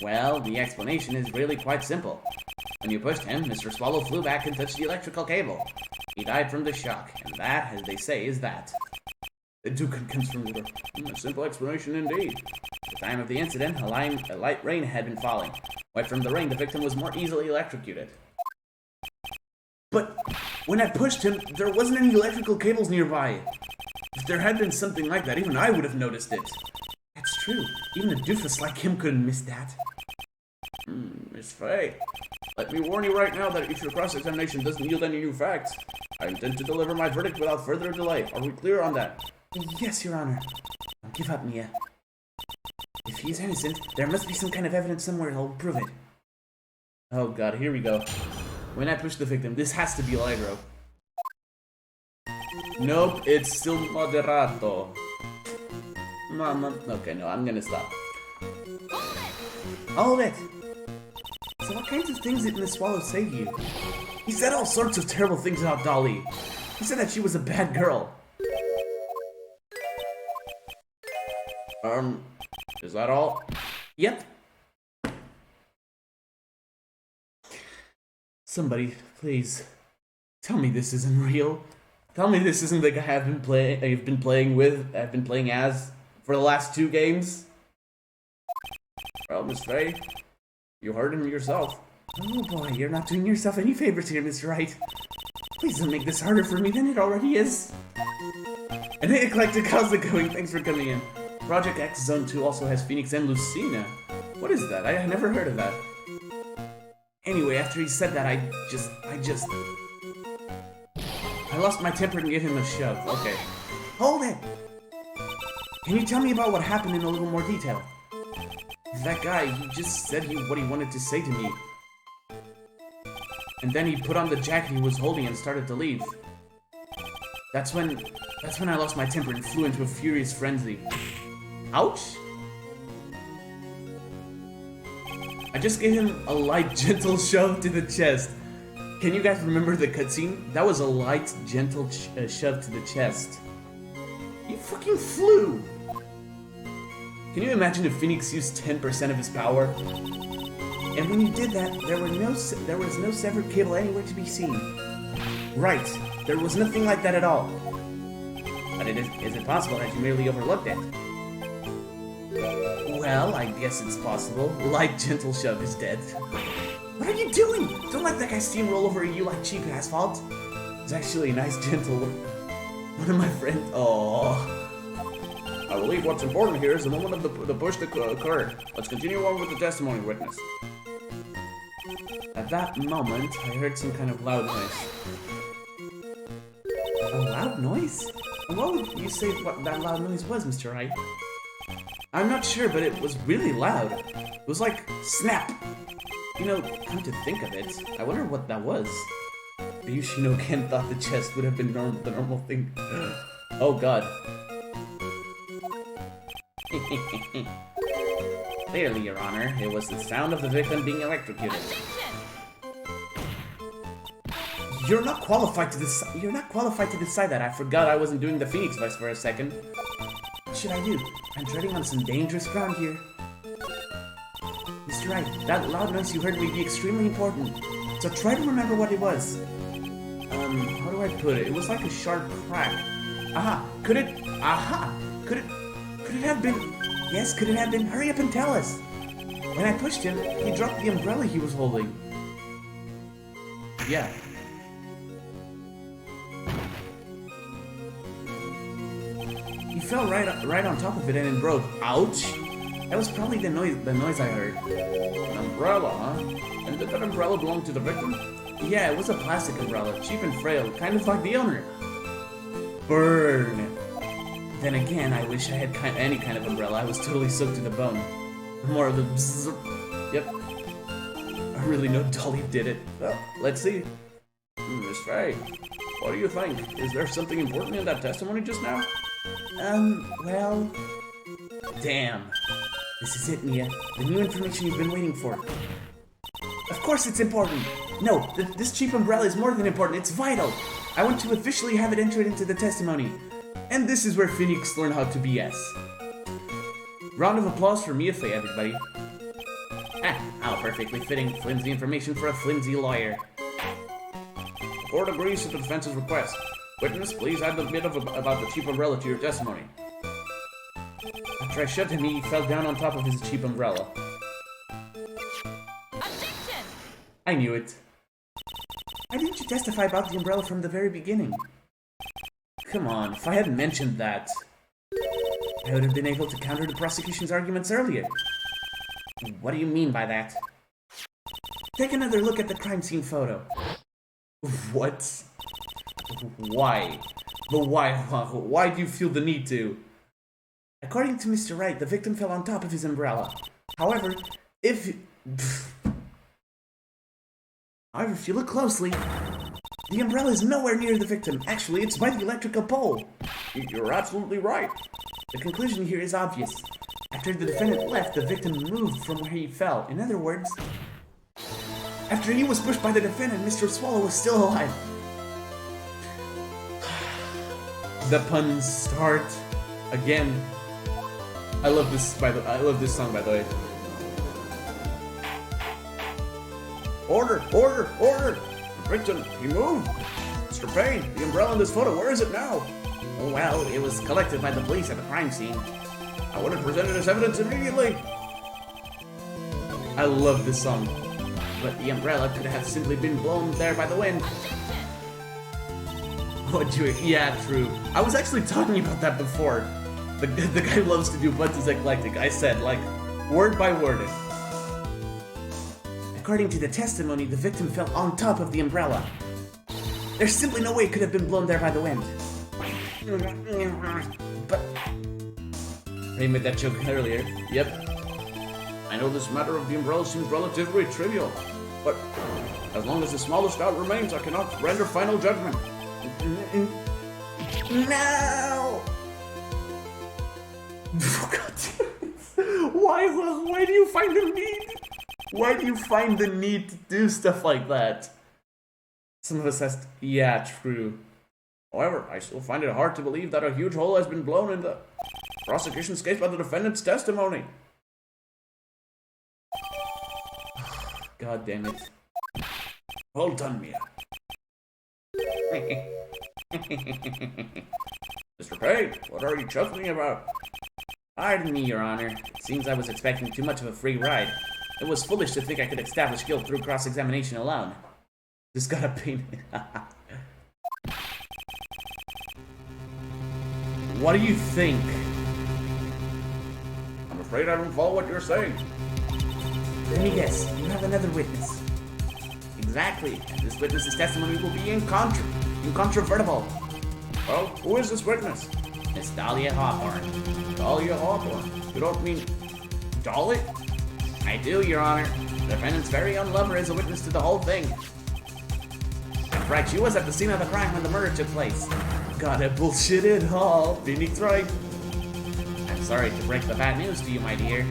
Well, the explanation is really quite simple. When you pushed him, Mr. Swallow flew back and touched the electrical cable. He died from the shock, and that, as they say, is that. The Duke comes from the... A simple explanation indeed. At the time of the incident, a light rain had been falling. Wet from the rain, the victim was more easily electrocuted. But when I pushed him, there wasn't any electrical cables nearby. If there had been something like that, even I would have noticed it. That's true. Even a doofus like him couldn't miss that. Miss Faye, let me warn you right now that if your cross-examination doesn't yield any new facts, I intend to deliver my verdict without further delay. Are we clear on that? Yes, Your Honor. Don't give up, Mia. If he's innocent, there must be some kind of evidence somewhere that'll prove it. Oh god, here we go. when I push the victim. This has to be Allegro. Nope, it's still moderato. Mama. Okay, no, I'm gonna stop. Hold it! So what kinds of things did Miss Swallow say to you? He said all sorts of terrible things about Dolly. He said that she was a bad girl. Is that all? Yep. Somebody, please, tell me this isn't real. Tell me this isn't the guy I've been playing as for the last 2 games. Well, Miss Faye, you heard him yourself. Oh boy, you're not doing yourself any favors here, Mr. Wright. Please don't make this harder for me than it already is. And hey, Eclectic, how's it going? Thanks for coming in. Project X Zone 2 also has Phoenix and Lucina. What is that? I never heard of that. Anyway, after he said that, I lost my temper and gave him a shove. Okay. Hold it! Can you tell me about what happened in a little more detail? That guy, he just said what he wanted to say to me. And then he put on the jacket he was holding and started to leave. That's when I lost my temper and flew into a furious frenzy. Ouch! I just gave him a light, gentle shove to the chest. Can you guys remember the cutscene? That was a light, gentle shove to the chest. He fucking flew! Can you imagine if Phoenix used 10% of his power? And when he did that, there was no severed cable anywhere to be seen. Right, there was nothing like that at all. But is it possible that you merely overlooked it? Well, I guess it's possible. Light, gentle shove is dead. What are you doing? Don't let that guy steamroll over you like cheap asphalt. It's actually a nice, gentle one of my friends. Oh. I believe what's important here is the moment of the push that occurred. Let's continue on with the testimony witness. At that moment, I heard some kind of loud noise. A loud noise? And what would you say what that loud noise was, Mr. Wright? I'm not sure, but it was really loud. It was like, snap! You know, come to think of it, I wonder what that was. Ryushino Ken thought the chest would have been the normal thing. Oh god. Clearly, Your Honor, it was the sound of the victim being electrocuted. You're not qualified to decide that. I forgot I wasn't doing the Phoenix voice for a second. What should I do? I'm treading on some dangerous ground here. Mr. Wright, that loud noise you heard may be extremely important. So try to remember what it was. How do I put it? It was like a sharp crack. Could it have been? Yes, could it have been? Hurry up and tell us. When I pushed him, he dropped the umbrella he was holding. Yeah. He fell right on top of it and it broke. Ouch! That was probably the noise I heard. An umbrella, huh? And did that umbrella belong to the victim? Yeah, it was a plastic umbrella, cheap and frail, kind of like the owner. Burn! Then again, I wish I had any kind of umbrella. I was totally soaked to the bone. More of the bzzz. Yep. I really know Dolly did it. Well, let's see. Miss Faye, what do you think? Is there something important in that testimony just now? Well... Damn. This is it, Mia. The new information you've been waiting for. Of course it's important! No, this cheap umbrella is more than important, it's vital! I want to officially have it entered into the testimony. And this is where Phoenix learned how to BS. Round of applause for Mia Faye, everybody. How perfectly fitting flimsy information for a flimsy lawyer. The court agrees to the defense's request. Witness, please add the bit about the cheap umbrella to your testimony. After I shoved him, he fell down on top of his cheap umbrella. Objection! I knew it. Why didn't you testify about the umbrella from the very beginning? Come on, if I hadn't mentioned that, I would have been able to counter the prosecution's arguments earlier. What do you mean by that? Take another look at the crime scene photo. What? Why? But why? Why do you feel the need to? According to Mr. Wright, the victim fell on top of his umbrella. However, if... However, if you look closely, the umbrella is nowhere near the victim. Actually, it's by the electrical pole. You're absolutely right. The conclusion here is obvious. After the defendant left, the victim moved from where he fell. In other words, after he was pushed by the defendant, Mr. Swallow was still alive. The puns start again. I love this song, by the way. Order! Order! Order! The victim, he moved! Mr. Payne, the umbrella in this photo, where is it now? Oh, well, it was collected by the police at the crime scene. I would have presented as evidence immediately! I love this song. But the umbrella could have simply been blown there by the wind. Yeah, true. I was actually talking about that before. The guy loves to do Butts is eclectic. I said, like, word by word. According to the testimony, the victim fell on top of the umbrella. There's simply no way it could have been blown there by the wind. But I made that joke earlier. Yep. I know this matter of the umbrella seems relatively trivial, but as long as the smallest doubt remains, I cannot render final judgment. No! God damn it. Why do you find the need? Why do you find the need to do stuff like that? Some of us has to, yeah, true. However, I still find it hard to believe that a huge hole has been blown in the prosecution's case by the defendant's testimony. God damn it. Well done, Mia. Mr. Payne, what are you chuckling about? Pardon me, Your Honor. It seems I was expecting too much of a free ride. It was foolish to think I could establish guilt through cross-examination alone. Just gotta paint it. What do you think? I'm afraid I don't follow what you're saying. Let me guess, you have another witness. Exactly. This witness's testimony will be incontrovertible. Well, who is this witness? Miss Dahlia Hawthorne. Dahlia Hawthorne. You don't mean Dolly? I do, Your Honor. The defendant's very own lover is a witness to the whole thing. Right, she was at the scene of the crime when the murder took place. Gotta bullshit it all. Phoenix Wright. I'm sorry to break the bad news to you, my dear.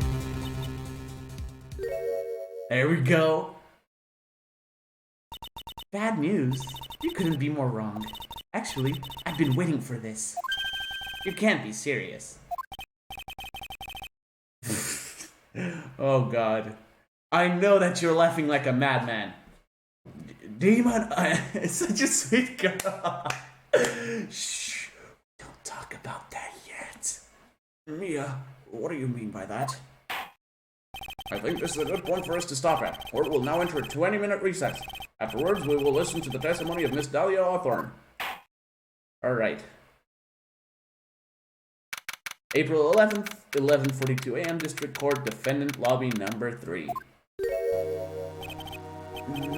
There we go. Bad news? You couldn't be more wrong. Actually, I've been waiting for this. You can't be serious. Oh god. I know that you're laughing like a madman. Damon, it's such a sweet girl. Shh, don't talk about that yet. Mia, what do you mean by that? I think this is a good point for us to stop at. Court will now enter a 20-minute recess. Afterwards, we will listen to the testimony of Miss Dahlia Hawthorne. Alright. April 11th, 11:42 a.m. District Court, Defendant Lobby Number 3.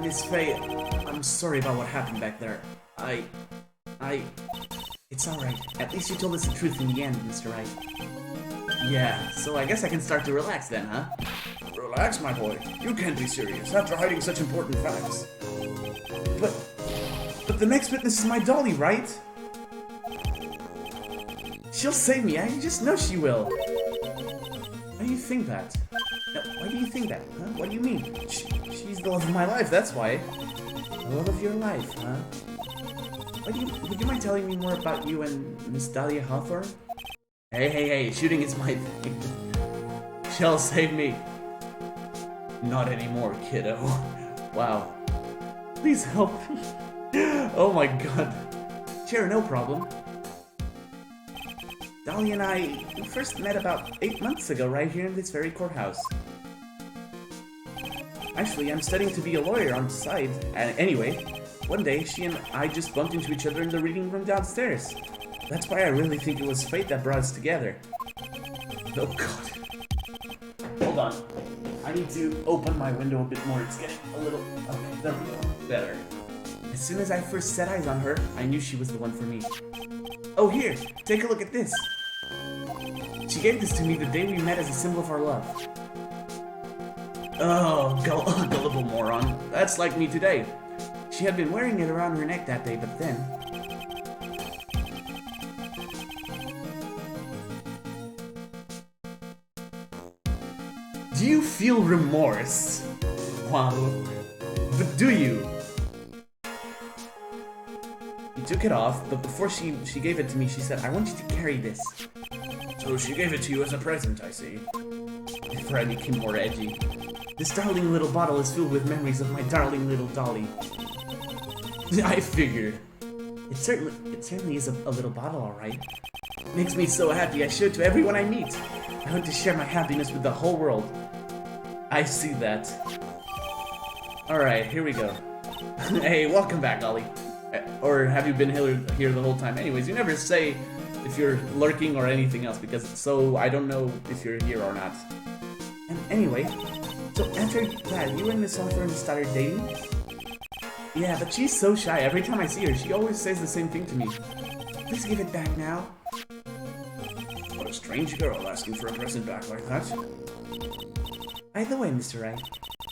Miss Faye, I'm sorry about what happened back there. It's alright. At least you told us the truth in the end, Mr. Wright. Yeah, so I guess I can start to relax then, huh? Relax, my boy. You can't be serious after hiding such important facts. But the next witness is my Dolly, right? She'll save me, I just know she will. Why do you think that? No, why do you think that, huh? What do you mean? She's the love of my life, that's why. The love of your life, huh? Would you mind telling me more about you and Miss Dahlia Hawthorne? Hey, shooting is my thing. She'll save me. Not anymore, kiddo. Wow. Please help me. Oh my god. Sure, no problem. Dahlia and I first met about 8 months ago right here in this very courthouse. Actually, I'm studying to be a lawyer on the side. And anyway, one day she and I just bumped into each other in the reading room downstairs. That's why I really think it was fate that brought us together. Oh god. Hold on. I need to open my window a bit more. It's getting a little... Okay, there we go. Better. As soon as I first set eyes on her, I knew she was the one for me. Oh, here! Take a look at this! She gave this to me the day we met as a symbol of our love. Oh, gullible moron. That's like me today. She had been wearing it around her neck that day, but then... Do you feel remorse? Wow. But do you? He took it off, but before she gave it to me, she said, I want you to carry this. So she gave it to you as a present, I see. Before I became more edgy. This darling little bottle is filled with memories of my darling little dolly. I figured. It certainly is a little bottle, alright. Makes me so happy I show it to everyone I meet. I want to share my happiness with the whole world. I see that. Alright, here we go. Hey, welcome back, Ollie. Or have you been here the whole time? Anyways, you never say if you're lurking or anything else, because so I don't know if you're here or not. And anyway, so after that, you and Miss Hawthorne started dating? Yeah, but she's so shy. Every time I see her, she always says the same thing to me. Please give it back now. What a strange girl asking for a present back like that. By the way, Mr. Wright,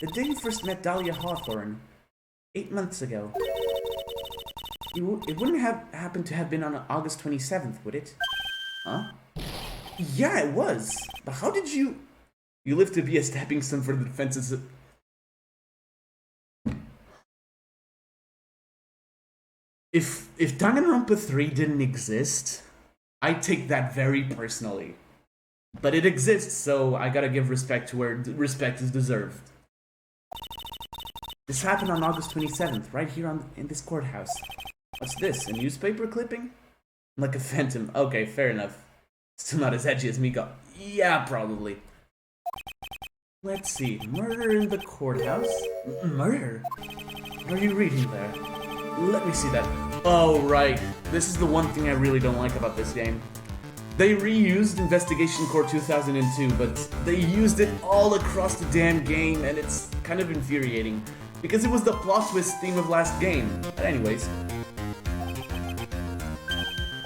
the day you first met Dahlia Hawthorne, 8 months ago, it wouldn't have happened to have been on August 27th, would it? Huh? Yeah, it was. But how did you... You lived to be a stepping stone for the defenses of... If Danganronpa 3 didn't exist, I take that very personally. But it exists, so I gotta give respect to where respect is deserved. This happened on August 27th, right here in this courthouse. What's this, a newspaper clipping? Like a phantom. Okay, fair enough. Still not as edgy as Miko. Yeah, probably. Let's see, murder in the courthouse? Murder? What are you reading there? Let me see that. Oh, right. This is the one thing I really don't like about this game. They reused Investigation Core 2002, but they used it all across the damn game, and it's kind of infuriating. Because it was the plot twist theme of last game. But anyways.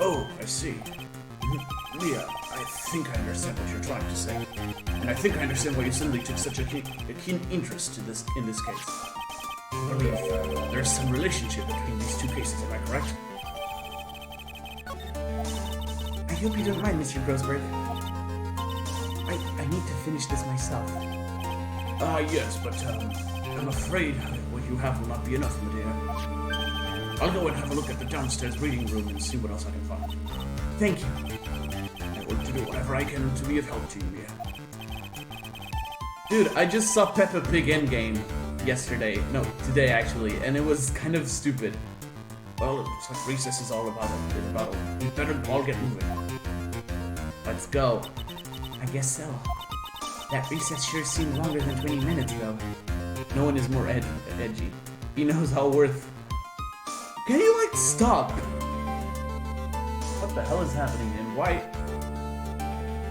Oh, I see. Mia, I think I understand what you're trying to say. And I think I understand why you suddenly took such a keen interest in this case. I believe there's some relationship between these two cases, am I correct? I hope you don't mind, Mr. Grossberg. I need to finish this myself. Yes, but I'm afraid what you have will not be enough, my dear. I'll go and have a look at the downstairs reading room and see what else I can find. Thank you. I want to do whatever I can to be of help to you, Mia. Dude, I just saw Peppa Pig Endgame yesterday. No, today actually, and it was kind of stupid. Well, it looks like recess is all about it. We better all get moving. Let's go. I guess so. That recess sure seemed longer than 20 minutes, though. No one is more edgy. He knows how worth... Can you, like, stop? What the hell is happening, and why...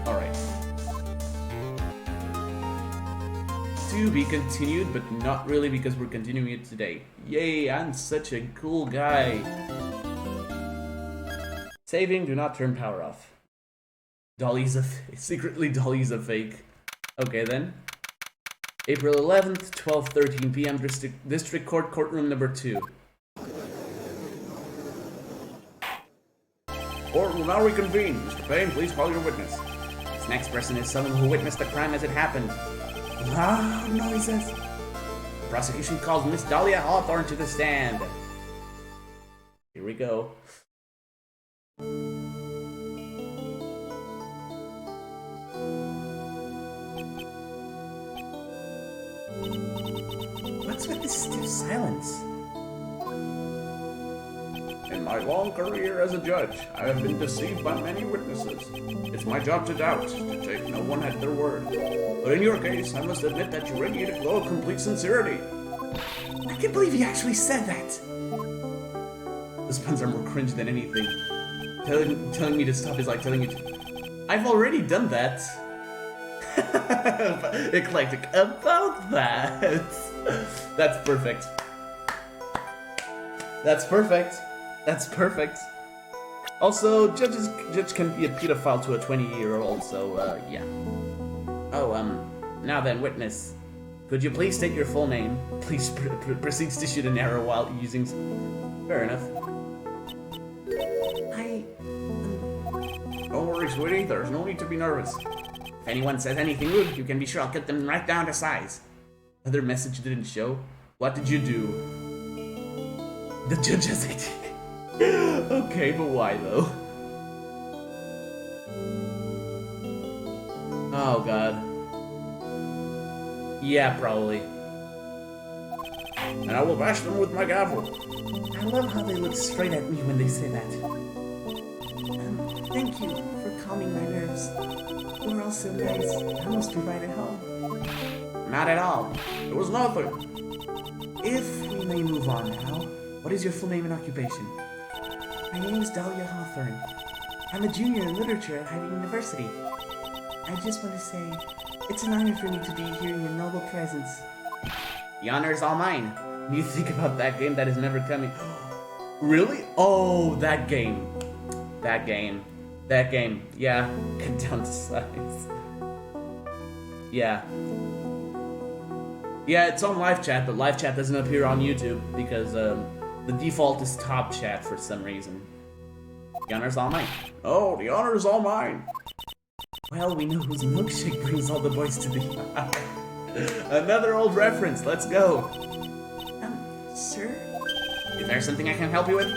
Alright. To be continued, but not really because we're continuing it today. Yay, I'm such a cool guy. Saving, do not turn power off. Secretly Dolly's a fake. Okay then. April 11th, 12:13 p.m. District Court, courtroom number 2. Court will now reconvene. Mr. Payne, please call your witness. This next person is someone who witnessed the crime as it happened. Loud noises. The prosecution calls Miss Dahlia Hawthorne to the stand. Here we go. What's with this stiff silence? In my long career as a judge, I have been deceived by many witnesses. It's my job to doubt, to take no one at their word. But in your case, I must admit that you radiate a glow of complete sincerity. I can't believe he actually said that! Those puns are more cringe than anything. Telling me to stop is like telling you to... I've already done that! Eclectic about that! That's perfect. That's perfect. That's perfect. Also, judge can be a pedophile to a 20-year-old, so, yeah. Oh, now then, witness. Could you please state your full name? Please proceeds to shoot an arrow while using... Fair enough. Don't worry, sweetie. There's no need to be nervous. If anyone says anything rude, you can be sure I'll cut them right down to size. Other message didn't show. What did you do? The judge has it. Okay, but why though? Oh god. Yeah, probably. And I will bash them with my gavel. I love how they look straight at me when they say that. Thank you for calming my nerves. You were all so nice. I almost be right at home. Not at all. It was nothing. If we may move on now, what is your full name and occupation? My name is Dahlia Hawthorne. I'm a junior in literature at Ivy University. I just want to say, it's an honor for me to be here in your noble presence. The honor is all mine. You think about that game that is never coming. Really? Oh, that game. That game. That game. Yeah. Cut down to size. Yeah. Yeah, it's on live chat, but live chat doesn't appear on YouTube because the default is top chat for some reason. The honor's all mine. Oh, the honor is all mine. Well, we know whose milkshake brings all the boys to the... Another old reference. Let's go. Sir? Is there something I can help you with?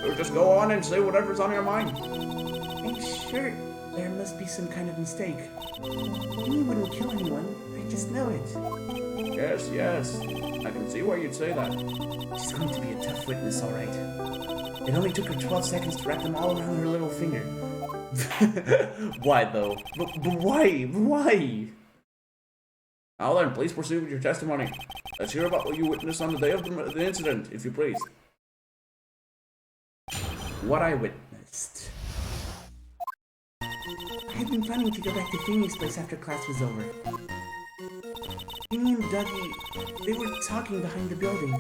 Or just go on and say whatever's on your mind. I'm sure there must be some kind of mistake. He wouldn't kill anyone. I just know it. Yes, yes. I can see why you'd say that. She's going to be a tough witness, all right. It only took her 12 seconds to wrap them all around her little finger. Why though? But why? Why? Now then, please proceed with your testimony. Let's hear about what you witnessed on the day of the incident, if you please. What I witnessed. I had been planning to go back to Phoenix's place after class was over. Finny and Dougie, they were talking behind the building.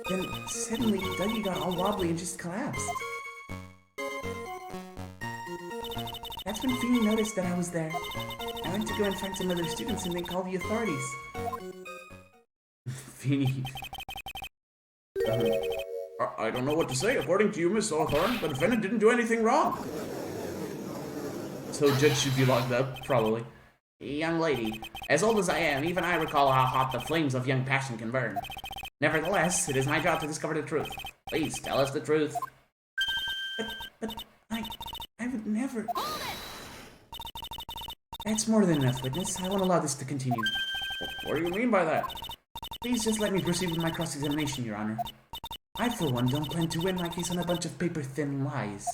Then suddenly, Dougie got all wobbly and just collapsed. That's when Finny noticed that I was there. I went to go and find some other students and then call the authorities. Finny. I don't know what to say. According to you, Miss Hawthorne, the defendant didn't do anything wrong. So Judge should be locked up, probably. Young lady, as old as I am, even I recall how hot the flames of young passion can burn. Nevertheless, it is my job to discover the truth. Please, tell us the truth. But I would never... That's more than enough, witness. I won't allow this to continue. What do you mean by that? Please just let me proceed with my cross-examination, Your Honor. I, for one, don't plan to win my case on a bunch of paper-thin lies.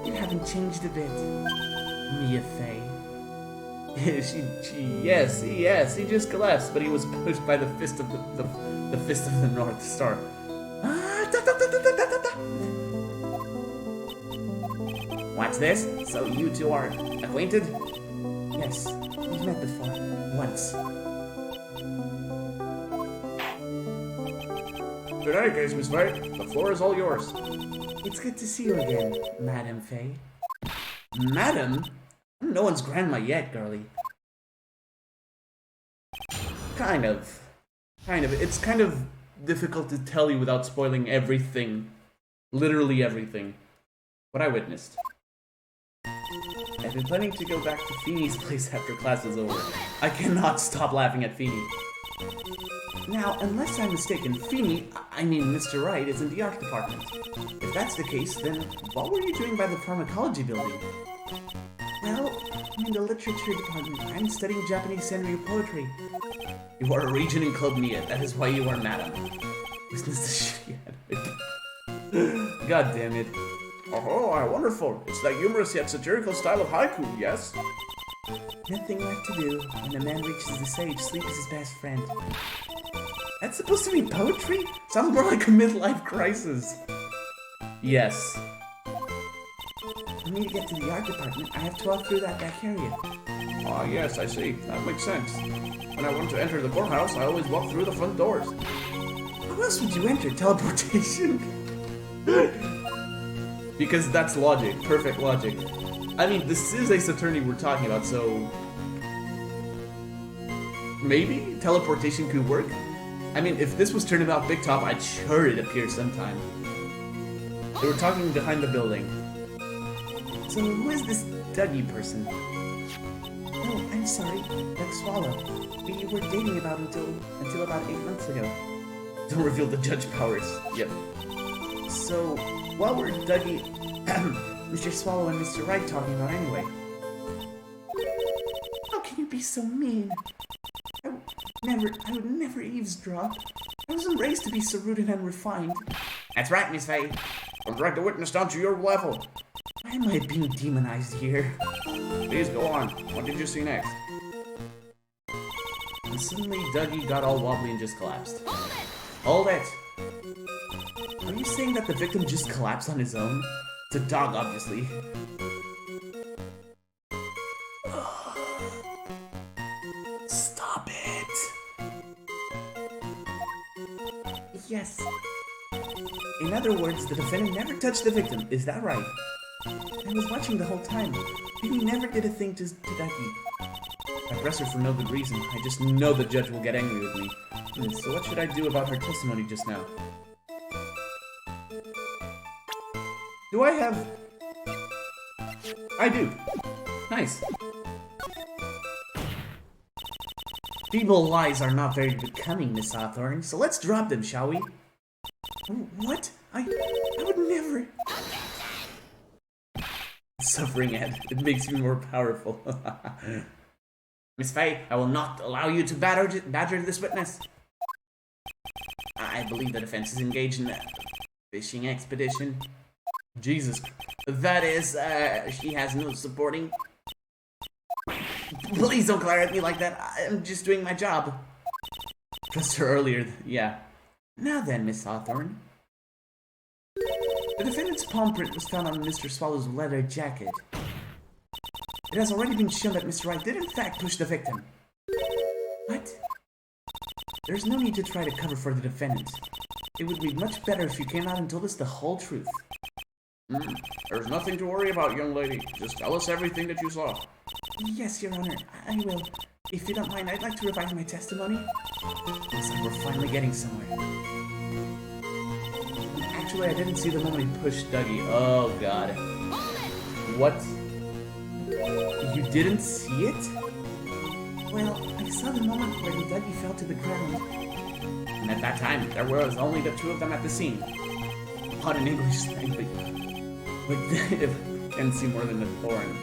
You haven't changed a bit, Mia Fey. Yes, he just collapsed, but he was pushed by the fist of the fist of the North Star. What's this? So you two are acquainted? Yes, we've met before. Once. In any case, Miss Fay, the floor is all yours. It's good to see you again, Madam Fay. Madam? I'm no one's grandma yet, girlie. Kind of. It's kind of difficult to tell you without spoiling everything. Literally everything. What I witnessed. I've been planning to go back to Feeny's place after class is over. I cannot stop laughing at Feeny. Now, unless I'm mistaken, Feeny, I mean Mr. Wright, is in the art department. If that's the case, then what were you doing by the pharmacology building? Well, I'm in the literature department. I'm studying Japanese senryu poetry. You are a region in Club Mia. That is why you are madam. Business the shit out of it. God damn it. Oh, wonderful. It's that humorous yet satirical style of haiku, yes? Nothing left to do. When a man reaches this age, sleep is his best friend. That's supposed to be poetry? Sounds more like a midlife crisis. Yes. For me to get to the art department, I have to walk through that back area. Ah, yes, I see. That makes sense. When I want to enter the courthouse, I always walk through the front doors. How else would you enter? Teleportation? Because that's logic. Perfect logic. I mean, this is Ace Attorney we're talking about, so... maybe teleportation could work? I mean, if this was Turnabout Big Top, I'd sure it appear sometime. They were talking behind the building. So who is this Dougie person? Oh, I'm sorry, Doug Swallow. We were dating until about 8 months ago. Don't reveal the judge powers. Yep. So, what were Dougie, Mr. Swallow and Mr. Wright talking about anyway? How can you be so mean? I would never eavesdrop. I wasn't raised to be so rude and unrefined. That's right, Miss Faye. I'll drag the witness down to your level. Why am I being demonized here? Please go on. What did you see next? And suddenly, Dougie got all wobbly and just collapsed. Hold it! Are you saying that the victim just collapsed on his own? It's a dog, obviously. Stop it! Yes. In other words, the defendant never touched the victim. Is that right? I was watching the whole time. He never did a thing to Dougie. I press her for no good reason. I just know the judge will get angry with me. So what should I do about her testimony just now? Do I have... I do. Nice. Feeble lies are not very becoming, Miss Hawthorne, so let's drop them, shall we? What? I would never... Suffering Ed. It makes me more powerful. Miss Faye, I will not allow you to badger this witness. I believe the defense is engaged in a fishing expedition. Jesus. That is, she has no supporting. Please don't glare at me like that. I'm just doing my job. Pressed her earlier, yeah. Now then, Miss Hawthorne. The defendant's palm print was found on Mr. Swallow's leather jacket. It has already been shown that Mr. Wright did in fact push the victim. What? There's no need to try to cover for the defendant. It would be much better if you came out and told us the whole truth. There's nothing to worry about, young lady. Just tell us everything that you saw. Yes, Your Honor, I will. If you don't mind, I'd like to revise my testimony. Looks like we're finally getting somewhere. Actually, I didn't see the moment he pushed Dougie. Oh, God. What? You didn't see it? Well, I saw the moment where Dougie fell to the ground. And at that time, there was only the two of them at the scene. Not in English slang, but can see more than a thorn.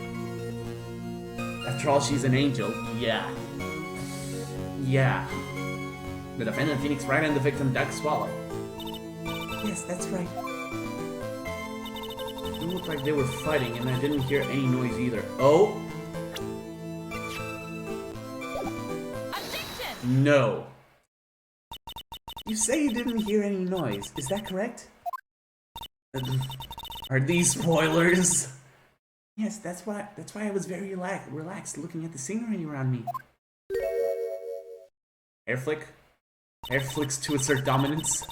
After all, she's an angel. Yeah. Yeah. The defendant, Phoenix Wright, and the victim, Doug Swallow. Yes, that's right. It looked like they were fighting, and I didn't hear any noise either. Oh! Objection! No. You say you didn't hear any noise. Is that correct? Are these spoilers? Yes, that's why I was very relaxed looking at the scenery around me. Hair flick? Hair flicks to assert dominance?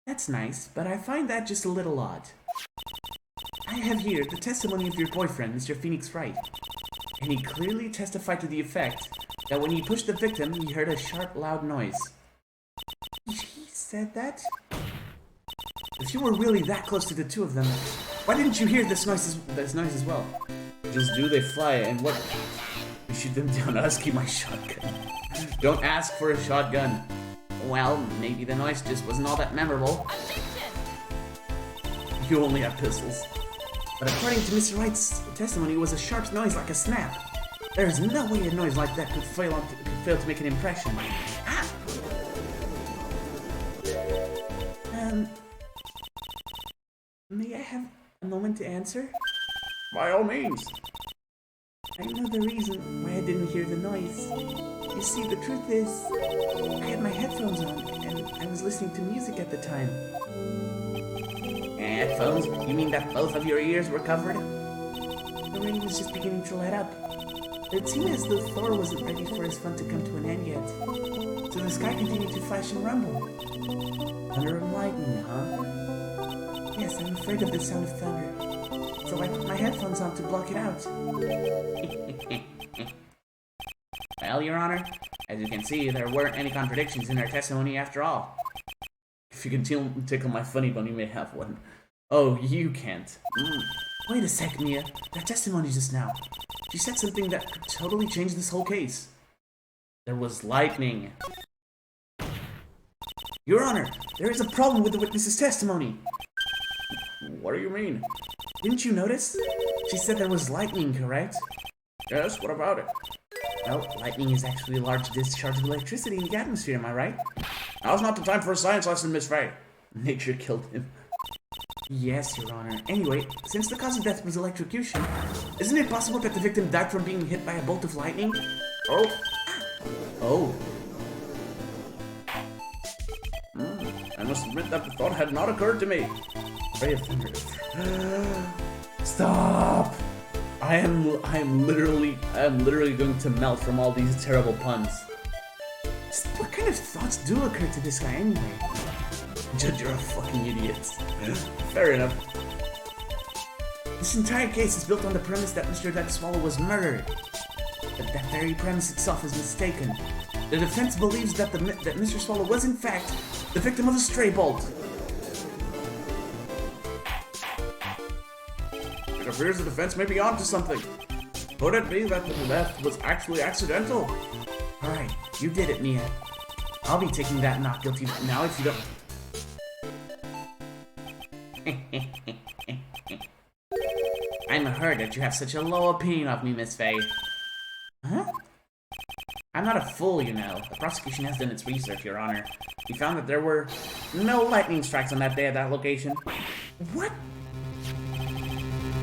That's nice, but I find that just a little odd. I have here the testimony of your boyfriend, Mr. Phoenix Wright. And he clearly testified to the effect that when he pushed the victim, he heard a sharp, loud noise. He said that? If you were really that close to the two of them, why didn't you hear this noise as well? Just do they fly, and what? You shoot them down. Ask you my shotgun. Don't ask for a shotgun. Well, maybe the noise just wasn't all that memorable. Objection! You only have pistols. But according to Mr. Wright's testimony, it was a sharp noise like a snap. There is no way a noise like that could fail to make an impression. Ah! May I have a moment to answer? By all means. I know the reason why I didn't hear the noise. You see, the truth is, I had my headphones on, and I was listening to music at the time. Headphones? You mean that both of your ears were covered? The rain was just beginning to let up. It seemed as though Thor wasn't ready for his fun to come to an end yet. So the sky continued to flash and rumble. Thunder and lightning, huh? Yes, I'm afraid of the sound of thunder. so I put my headphones on to block it out. Well, Your Honor, as you can see, there weren't any contradictions in their testimony after all. If you can tickle my funny bone, you may have one. Oh, you can't. Wait a sec, Mia. Their testimony just now. She said something that could totally change this whole case. There was lightning. Your Honor, there is a problem with the witness's testimony. What do you mean? Didn't you notice? She said there was lightning, correct? Yes, what about it? Well, lightning is actually a large discharge of electricity in the atmosphere, am I right? Now's not the time for a science lesson, Miss Faye. Nature killed him. Yes, Your Honor. Anyway, since the cause of death was electrocution, isn't it possible that the victim died from being hit by a bolt of lightning? Oh. Oh. I must admit that the thought had not occurred to me. Ray of thunder. Stop! I am literally going to melt from all these terrible puns. What kind of thoughts do occur to this guy anyway? Judge, you're a fucking idiot. Fair enough. This entire case is built on the premise that Mr. Death Swallow was murdered. But that very premise itself is mistaken. The defense believes that that Mr. Swallow was in fact the victim of a stray bolt. It appears the defense may be onto something. Could it be that the death was actually accidental? Alright, you did it, Mia. I'll be taking that not guilty now if you don't... I'm hurt that you have such a low opinion of me, Miss Faye. Huh? I'm not a fool, you know. The prosecution has done its research, Your Honor. We found that there were no lightning strikes on that day at that location. What?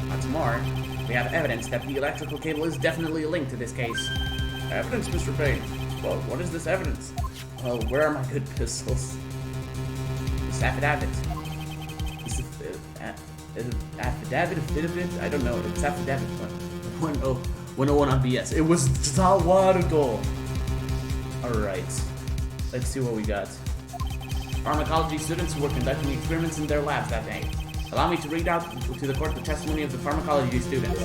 What's more, we have evidence that the electrical cable is definitely linked to this case. Evidence, Mr. Payne? Well, what is this evidence? Well, where are my good pistols? This affidavit. Affidavit? I don't know. It's affidavit. 101 on BS. It was Zawardo. Alright. Let's see what we got. Pharmacology students who were conducting experiments in their labs that day. Allow me to read out to the court the testimony of the pharmacology students.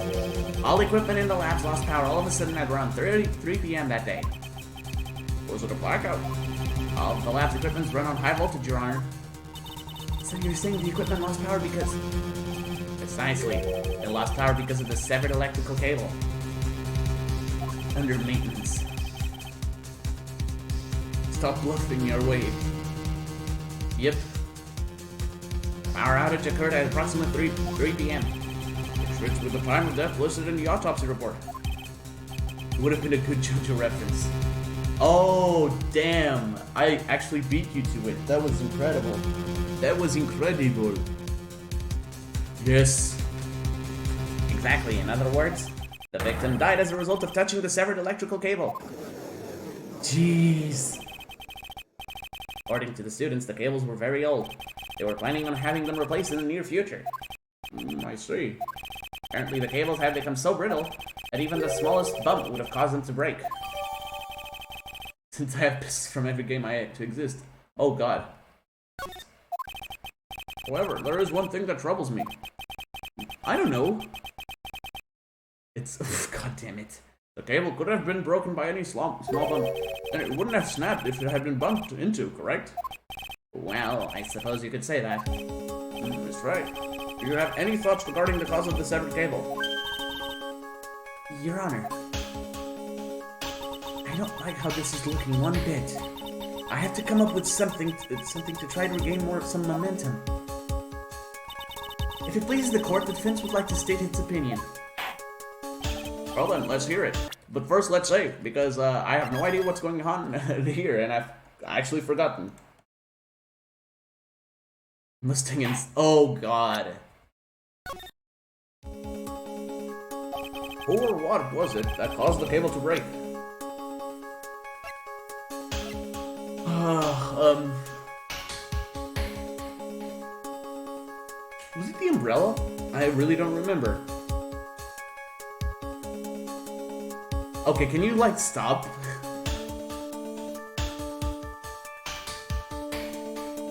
All equipment in the labs lost power all of a sudden at around 3 p.m. that day. Was it a blackout? All of the lab's equipment's run on high voltage, Your Honor. So you're saying the equipment lost power because... Precisely. It lost power because of the severed electrical cable. Under maintenance. Stop bluffing your way. Yep. Power outage occurred at approximately 3 p.m. Which fits with the time of death listed in the autopsy report. It would have been a good JoJo reference. Oh, damn. I actually beat you to it. That was incredible. That was incredible. Yes. Exactly. In other words, the victim died as a result of touching the severed electrical cable. Jeez. According to the students, the cables were very old. They were planning on having them replaced in the near future. I see. Apparently, the cables had become so brittle that even the smallest bump would have caused them to break. Since I have pistols from every game I had to exist. Oh god. However, there is one thing that troubles me. I don't know. It's... God damn it. The cable could have been broken by any small bump, and it wouldn't have snapped if it had been bumped into, correct? Well, I suppose you could say that. That's right. Do you have any thoughts regarding the cause of the severed cable? Your Honor, I don't like how this is looking one bit. I have to come up with something to try to regain some momentum. If it pleases the court, the defense would like to state its opinion. Well then, let's hear it. But first, let's save, because I have no idea what's going on here, and I've actually forgotten. Mustang and... Oh god. Who or what was it that caused the cable to break? Was it the umbrella? I really don't remember. Okay, can you, like, stop?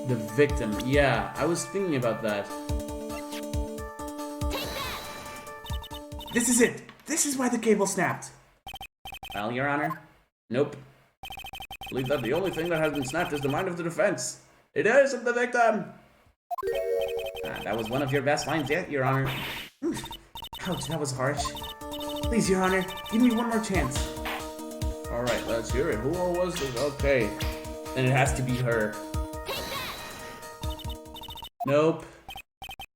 The victim. Yeah, I was thinking about that. This is it. This is why the cable snapped. Well, Your Honor, nope. I believe that the only thing that has been snapped is the mind of the defense. It isn't the victim. That was one of your best lines yet, Your Honor. Ouch, that was harsh. Please, Your Honor, give me one more chance. Alright, let's hear it. Who was this? Okay. Then it has to be her. Nope.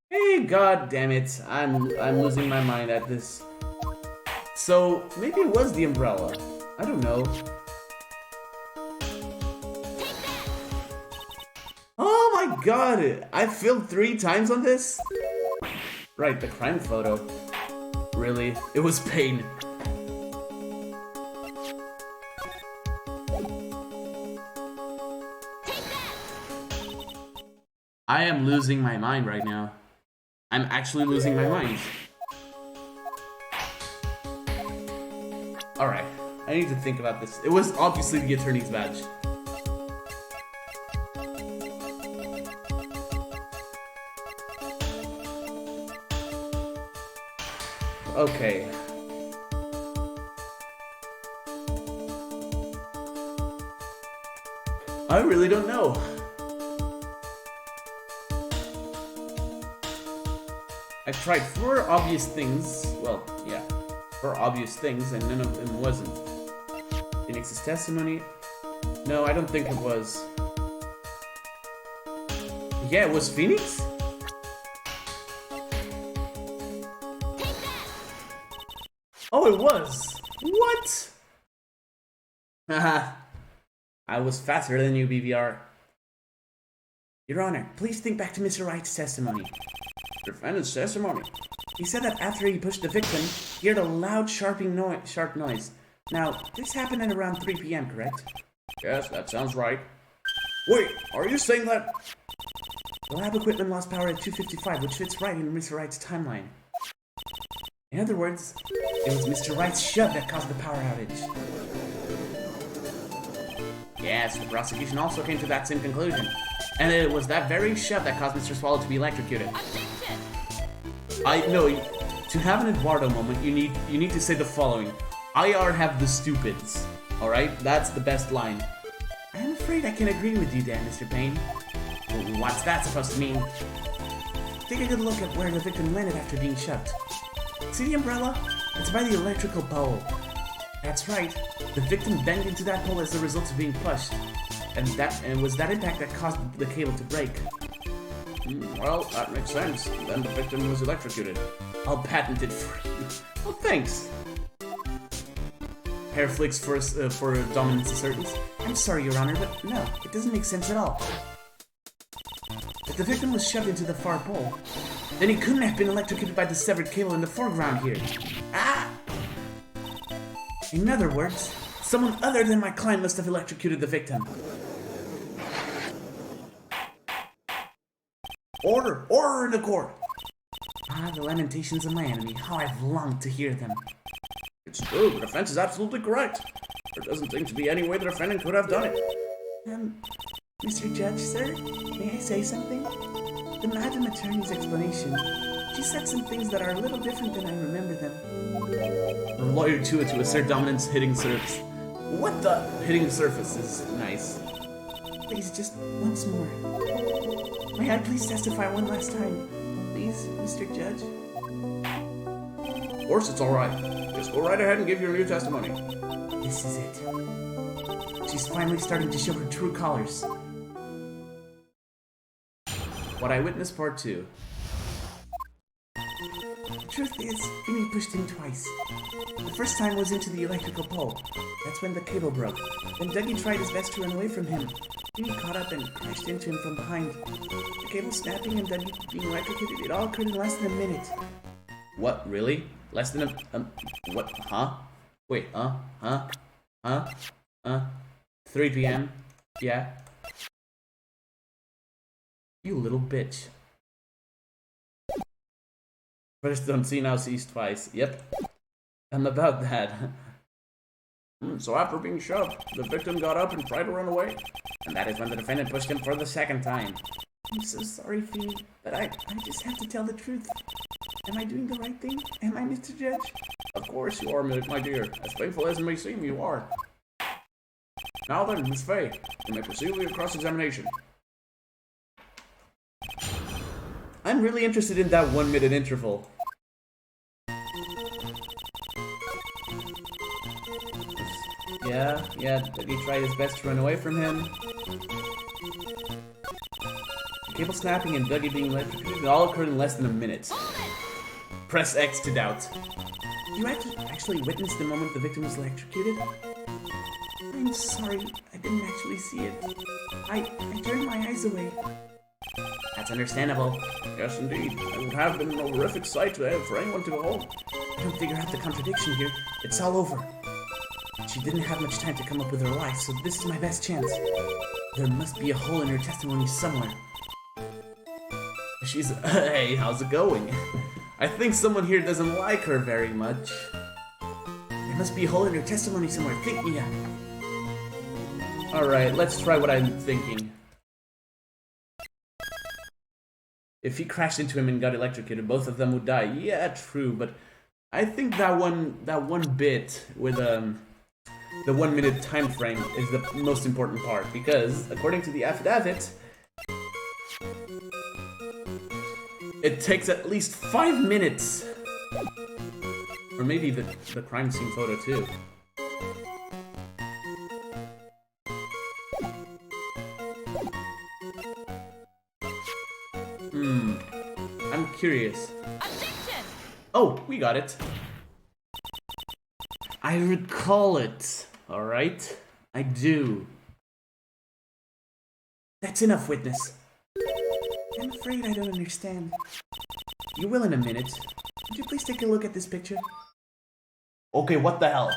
Hey, god damn it. I'm losing my mind at this. So, maybe it was the umbrella. I don't know. Oh my god! I failed 3 times on this? Right, the crime photo. Really? It was pain. I am losing my mind right now. I'm actually losing my mind. Alright, I need to think about this. It was obviously the attorney's badge. Okay. I really don't know. I've tried 4 obvious things. Well, yeah. 4 obvious things, and none of them wasn't. Phoenix's testimony? No, I don't think it was. Yeah, it was Phoenix? Oh, it was! What? Haha. I was faster than you, BVR. Your Honor, please think back to Mr. Wright's testimony. Defendant's testimony. He said that after he pushed the victim, he heard a loud, sharp noise. Now, this happened at around 3 p.m., correct? Yes, that sounds right. Wait, are you saying that? The lab equipment lost power at 2:55, which fits right in Mr. Wright's timeline. In other words, it was Mr. Wright's shove that caused the power outage. Yes, the prosecution also came to that same conclusion. And it was that very shove that caused Mr. Swallow to be electrocuted. I know, to have an Eduardo moment, you need to say the following. IR have the stupids. Alright? That's the best line. I'm afraid I can agree with you there, Mr. Payne. What's that supposed to mean? Take a good look at where the victim landed after being shoved. See the umbrella? It's by the electrical pole. That's right. The victim banged into that pole as a result of being pushed. And it was that impact that caused the cable to break. Well, that makes sense. Then the victim was electrocuted. I'll patent it for you. Oh, thanks. Hair flicks for dominance assertance. I'm sorry, Your Honor, but no, it doesn't make sense at all. If the victim was shoved into the far pole, then he couldn't have been electrocuted by the severed cable in the foreground here. Ah! In other words, someone other than my client must have electrocuted the victim. Order! Order in the court! Ah, the lamentations of my enemy. How I've longed to hear them. It's true, the defense is absolutely correct. There doesn't seem to be any way the defendant could have done it. Mr. Judge, sir, may I say something? The Madam Attorney's explanation. She said some things that are a little different than I remember them. The lawyer to assert dominance hitting surface. What the? Hitting surface is nice. Please, just once more. May I please testify one last time? Please, Mr. Judge? Of course it's alright. Just go right ahead and give your new testimony. This is it. She's finally starting to show her true colors. What I Witnessed Part 2. The truth is, Amy pushed him twice. The first time was into the electrical pole. That's when the cable broke. Then Dougie tried his best to run away from him. Amy caught up and crashed into him from behind. The cable snapping and Dougie being electrocuted, it all occurred in less than a minute. What, really? Less than what, huh? Wait, huh? 3 p.m.? Yeah. You little bitch. First don't see, now sees twice. Yep. I'm about that. So after being shoved, the victim got up and tried to run away. And that is when the defendant pushed him for the second time. I'm so sorry, Fee, but I just have to tell the truth. Am I doing the right thing? Am I, Mr. Judge? Of course you are, my dear. As painful as it may seem, you are. Now then, Miss Fay, you may proceed with your cross-examination. I'm really interested in that 1 minute interval. Yeah, Dougie tried his best to run away from him. Cable snapping and Dougie being electrocuted all occurred in less than a minute. Press X to doubt. You actually witnessed the moment the victim was electrocuted? I'm sorry, I didn't actually see it. I turned my eyes away. That's understandable. Yes, indeed. It would have been a horrific sight for anyone to behold. I don't figure out the contradiction here. It's all over. She didn't have much time to come up with her lie, so this is my best chance. There must be a hole in her testimony somewhere. She's... Hey, how's it going? I think someone here doesn't like her very much. There must be a hole in her testimony somewhere. Think me out. Alright, let's try what I'm thinking. If he crashed into him and got electrocuted, both of them would die. Yeah, true, but I think that one bit with the 1 minute time frame is the most important part, because according to the affidavit, it takes at least 5 minutes, or maybe the crime scene photo too. I'm curious. Objection! Oh, we got it. I recall it. Alright? I do. That's enough, witness. I'm afraid I don't understand. You will in a minute. Could you please take a look at this picture? Okay, what the hell?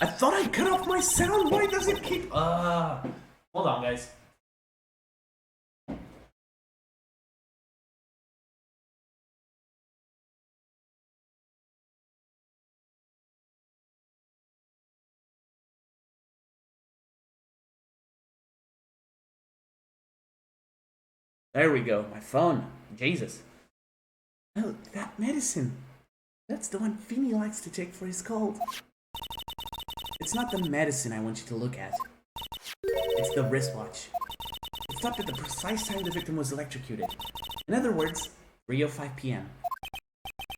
I thought I cut off my sound. Why does it keep... hold on, guys. There we go, my phone. Jesus. Oh, that medicine. That's the one Feeny likes to take for his cold. It's not the medicine I want you to look at. It's the wristwatch. It stopped at the precise time the victim was electrocuted. In other words, 3:05 p.m.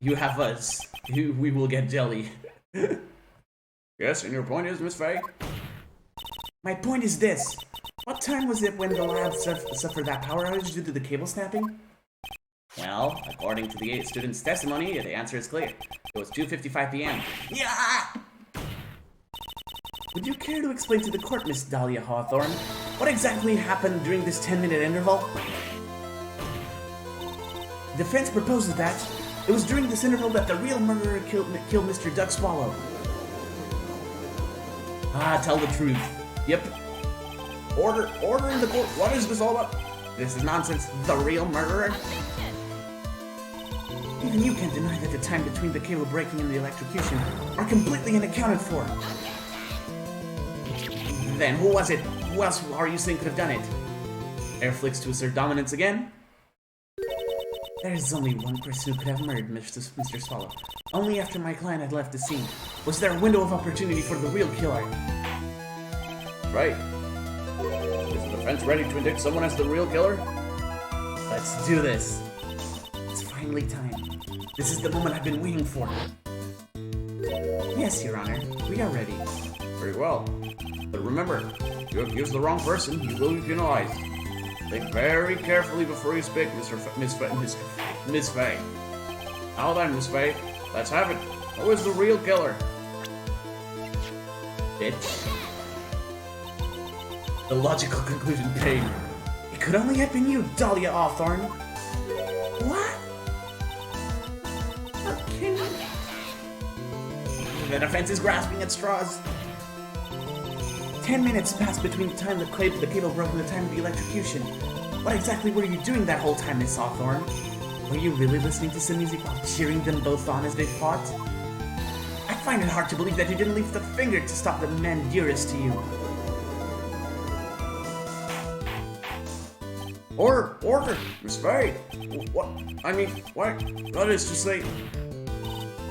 You have us. We will get jelly. Yes, and your point is, Miss Fay? My point is this. What time was it when the lab suffered that power outage due to the cable snapping? Well, according to the student's testimony, the answer is clear. It was 2:55 p.m. Yeah! Would you care to explain to the court, Miss Dahlia Hawthorne, what exactly happened during this 10-minute interval? The defense proposes that it was during this interval that the real murderer killed Mr. Duck Swallow. Ah, tell the truth. Yep. Order in the court. What is this all about? This is nonsense. The real murderer? Even you can't deny that the time between the cable breaking and the electrocution are completely unaccounted for. Then who was it? Who else are you saying could have done it? Air flicks to assert dominance again. There is only one person who could have murdered Mr. Swallow. Only after my client had left the scene was there a window of opportunity for the real killer. Right. Is the defense ready to indict someone as the real killer? Let's do this. It's finally time. This is the moment I've been waiting for. Yes, Your Honor. We are ready. Very well. But remember, if you accuse the wrong person, you will be penalized. Think very carefully before you speak, Miss Fay. Now then, Miss Fay, let's have it. Who is the real killer? Bitch. The logical conclusion came. It could only have been you, Dahlia Hawthorne. What? How can you? The defense is grasping at straws. 10 minutes passed between the time the cable broke and the time of the electrocution. What exactly were you doing that whole time, Miss Hawthorne? Were you really listening to some music while cheering them both on as they fought? I find it hard to believe that you didn't lift a finger to stop the man dearest to you. Order, Miss Faye. What? I mean, what? That is to say,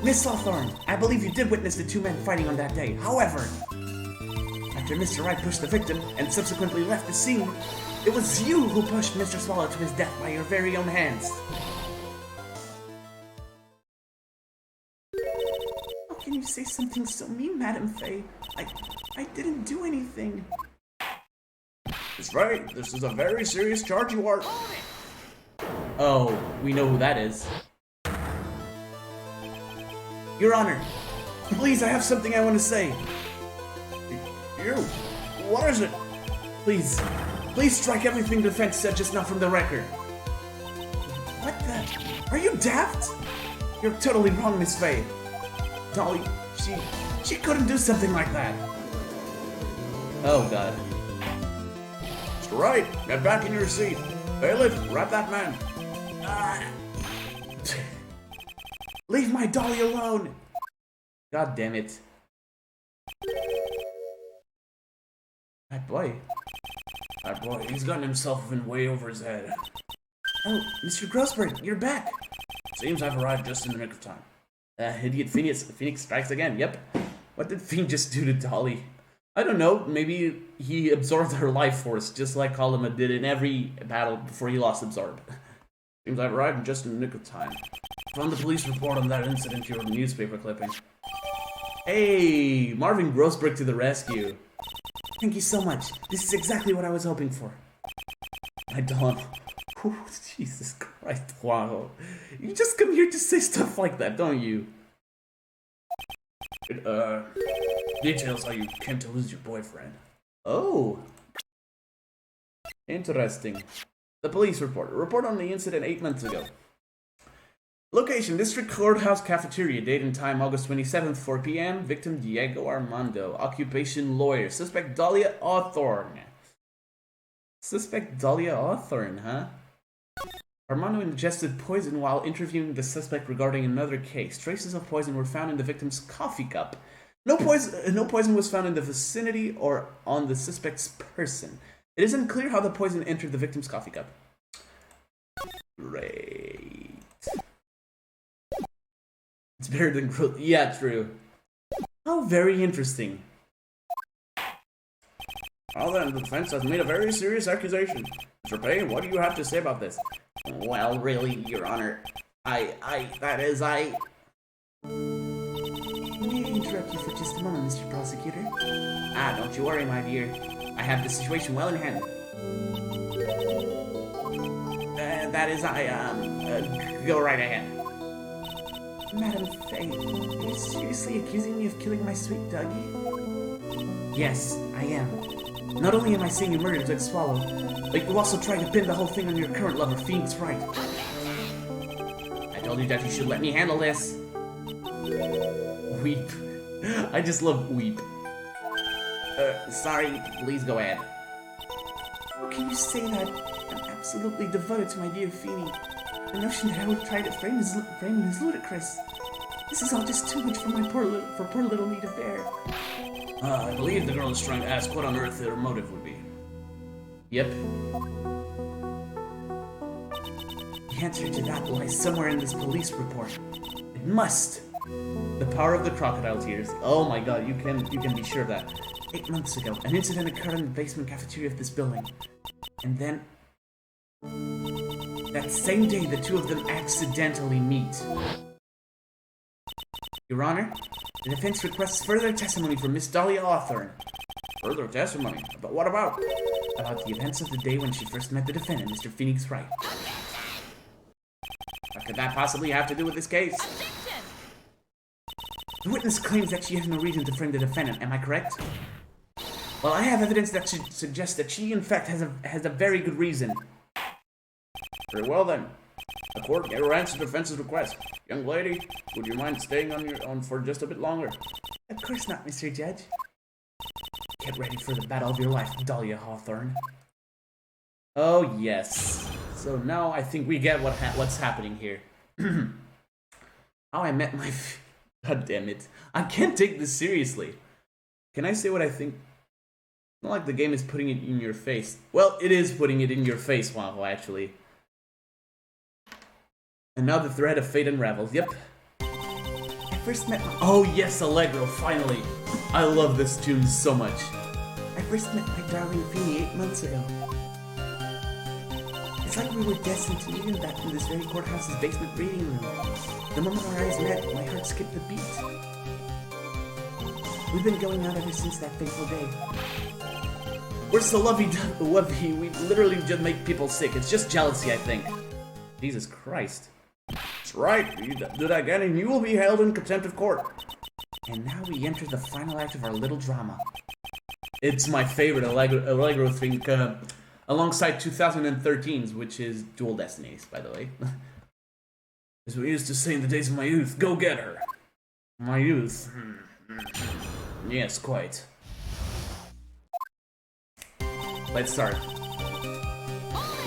Miss Hawthorne, I believe you did witness the two men fighting on that day. However, after Mr. Wright pushed the victim and subsequently left the scene, it was you who pushed Mr. Swallow to his death by your very own hands. How can you say something so mean, Madam Faye? I didn't do anything. Miss Faye, this is a very serious charge you are. Oh, we know who that is. Your Honor, please, I have something I want to say. You? What is it? Please strike everything the defense said just now from the record. What the? Are you daft? You're totally wrong, Miss Faye. Dolly, she couldn't do something like that. Oh, God. Mr. Wright, get back in your seat. Bailiff, wrap that man. Leave my Dolly alone! God damn it. That boy, He's gotten himself in way over his head. Oh, Mr. Grossberg, you're back! Seems I've arrived just in the nick of time. Idiot Phoenix strikes again, yep. What did Fiend just do to Dolly? I don't know, maybe he absorbed her life force, just like Kalima did in every battle before he lost Absorb. Seems I've arrived just in the nick of time. Found the police report on that incident here in the newspaper clipping. Hey, Marvin Grossberg to the rescue. Thank you so much. This is exactly what I was hoping for. I don't. Whew, Jesus Christ, wow. You just come here to say stuff like that, don't you? Details how you came to lose your boyfriend. Oh. Interesting. The police report. A report on the incident 8 months ago. Location, District Courthouse Cafeteria. Date and time, August 27th, 4 p.m. Victim, Diego Armando. Occupation, lawyer. Suspect, Dahlia Hawthorne. Suspect, Dahlia Hawthorne, huh? Armando ingested poison while interviewing the suspect regarding another case. Traces of poison were found in the victim's coffee cup. No poison was found in the vicinity or on the suspect's person. It is unclear how the poison entered the victim's coffee cup. Great. It's better than grilled. Yeah, true. How very interesting. Well then, the defense has made a very serious accusation. Mr. Payne, what do you have to say about this? Well, really, Your Honor, May I interrupt you for just a moment, Mr. Prosecutor? Don't you worry, my dear. I have the situation well in hand. Go right ahead. Madam Faye, are you seriously accusing me of killing my sweet Dougie? Yes, I am. Not only am I saying you murdered Doug Swallow, but you also tried to pin the whole thing on your current lover, Phoenix Wright. I told you that you should let me handle this. Weep. I just love weep. Sorry, please go ahead. How can you say that? I'm absolutely devoted to my dear Feeny. The notion that I would try to frame him is ludicrous. This is all just too much for poor little me to bear. I believe the girl is trying to ask what on earth their motive would be. Yep. The answer to that lies somewhere in this police report. It must. The power of the crocodile tears. Oh my god, you can be sure of that. 8 months ago, an incident occurred in the basement cafeteria of this building. And then... that same day, the two of them accidentally meet. Your Honor, the defense requests further testimony from Miss Dahlia Hawthorne. Further testimony? But what about? About the events of the day when she first met the defendant, Mr. Phoenix Wright. What could that possibly have to do with this case? Objection! The witness claims that she has no reason to frame the defendant, am I correct? Well, I have evidence that suggests that she, in fact, has a very good reason. Very well then. The court will answer the defense's request. Young lady, would you mind staying on for just a bit longer? Of course not, Mr. Judge. Get ready for the battle of your life, Dahlia Hawthorne. Oh yes. So now I think we get what's happening here. How I met my... God damn it. I can't take this seriously. Can I say what I think? Not like the game is putting it in your face. Well, it is putting it in your face, wow, actually. And now the thread of fate unravels. Yep. I first met my... Oh yes, Allegro, finally. I love this tune so much. I first met my darling Feeny 8 months ago. It's like we were destined to meet in this very courthouse's basement reading room. The moment our eyes met, my heart skipped a beat. We've been going out ever since that fateful day. We're so lovey-dovey, we literally just make people sick. It's just jealousy, I think. Jesus Christ. That's right, you do that again and you will be held in contempt of court. And now we enter the final act of our little drama. It's my favorite Allegro thing, alongside 2013's, which is Dual Destinies, by the way. As we used to say in the days of my youth, go get her. My youth. Yes, quite. Let's start.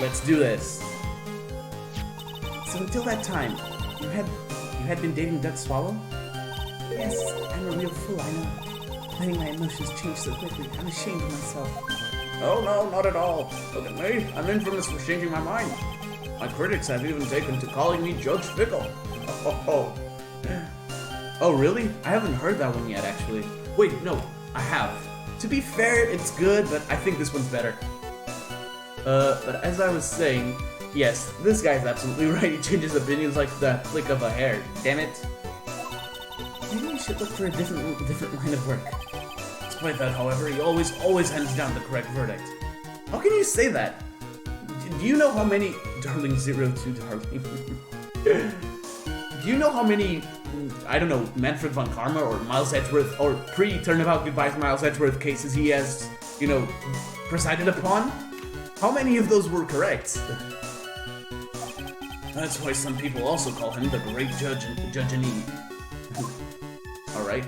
Let's do this. So until that time, you had been dating Doug Swallow? Yes, I'm a real fool, I know. Letting my emotions change so quickly, I'm ashamed of myself. Oh no, not at all. Look at me, I'm infamous for changing my mind. My critics have even taken to calling me Judge Fickle. Oh really? I haven't heard that one yet, actually. Wait, no, I have. To be fair, it's good, but I think this one's better. But as I was saying, yes, this guy's absolutely right. He changes opinions like the flick of a hair. Damn it. Maybe we should look for a different line of work. Despite that, however, he always hands down the correct verdict. How can you say that? Do you know how many... Darling 02, darling. Do you know how many, I don't know, Manfred von Karma or Miles Edgeworth or pre-Turnabout Goodbyes Miles Edgeworth cases he has, you know, presided upon? How many of those were correct? That's why some people also call him the great judge-in-e. Alright.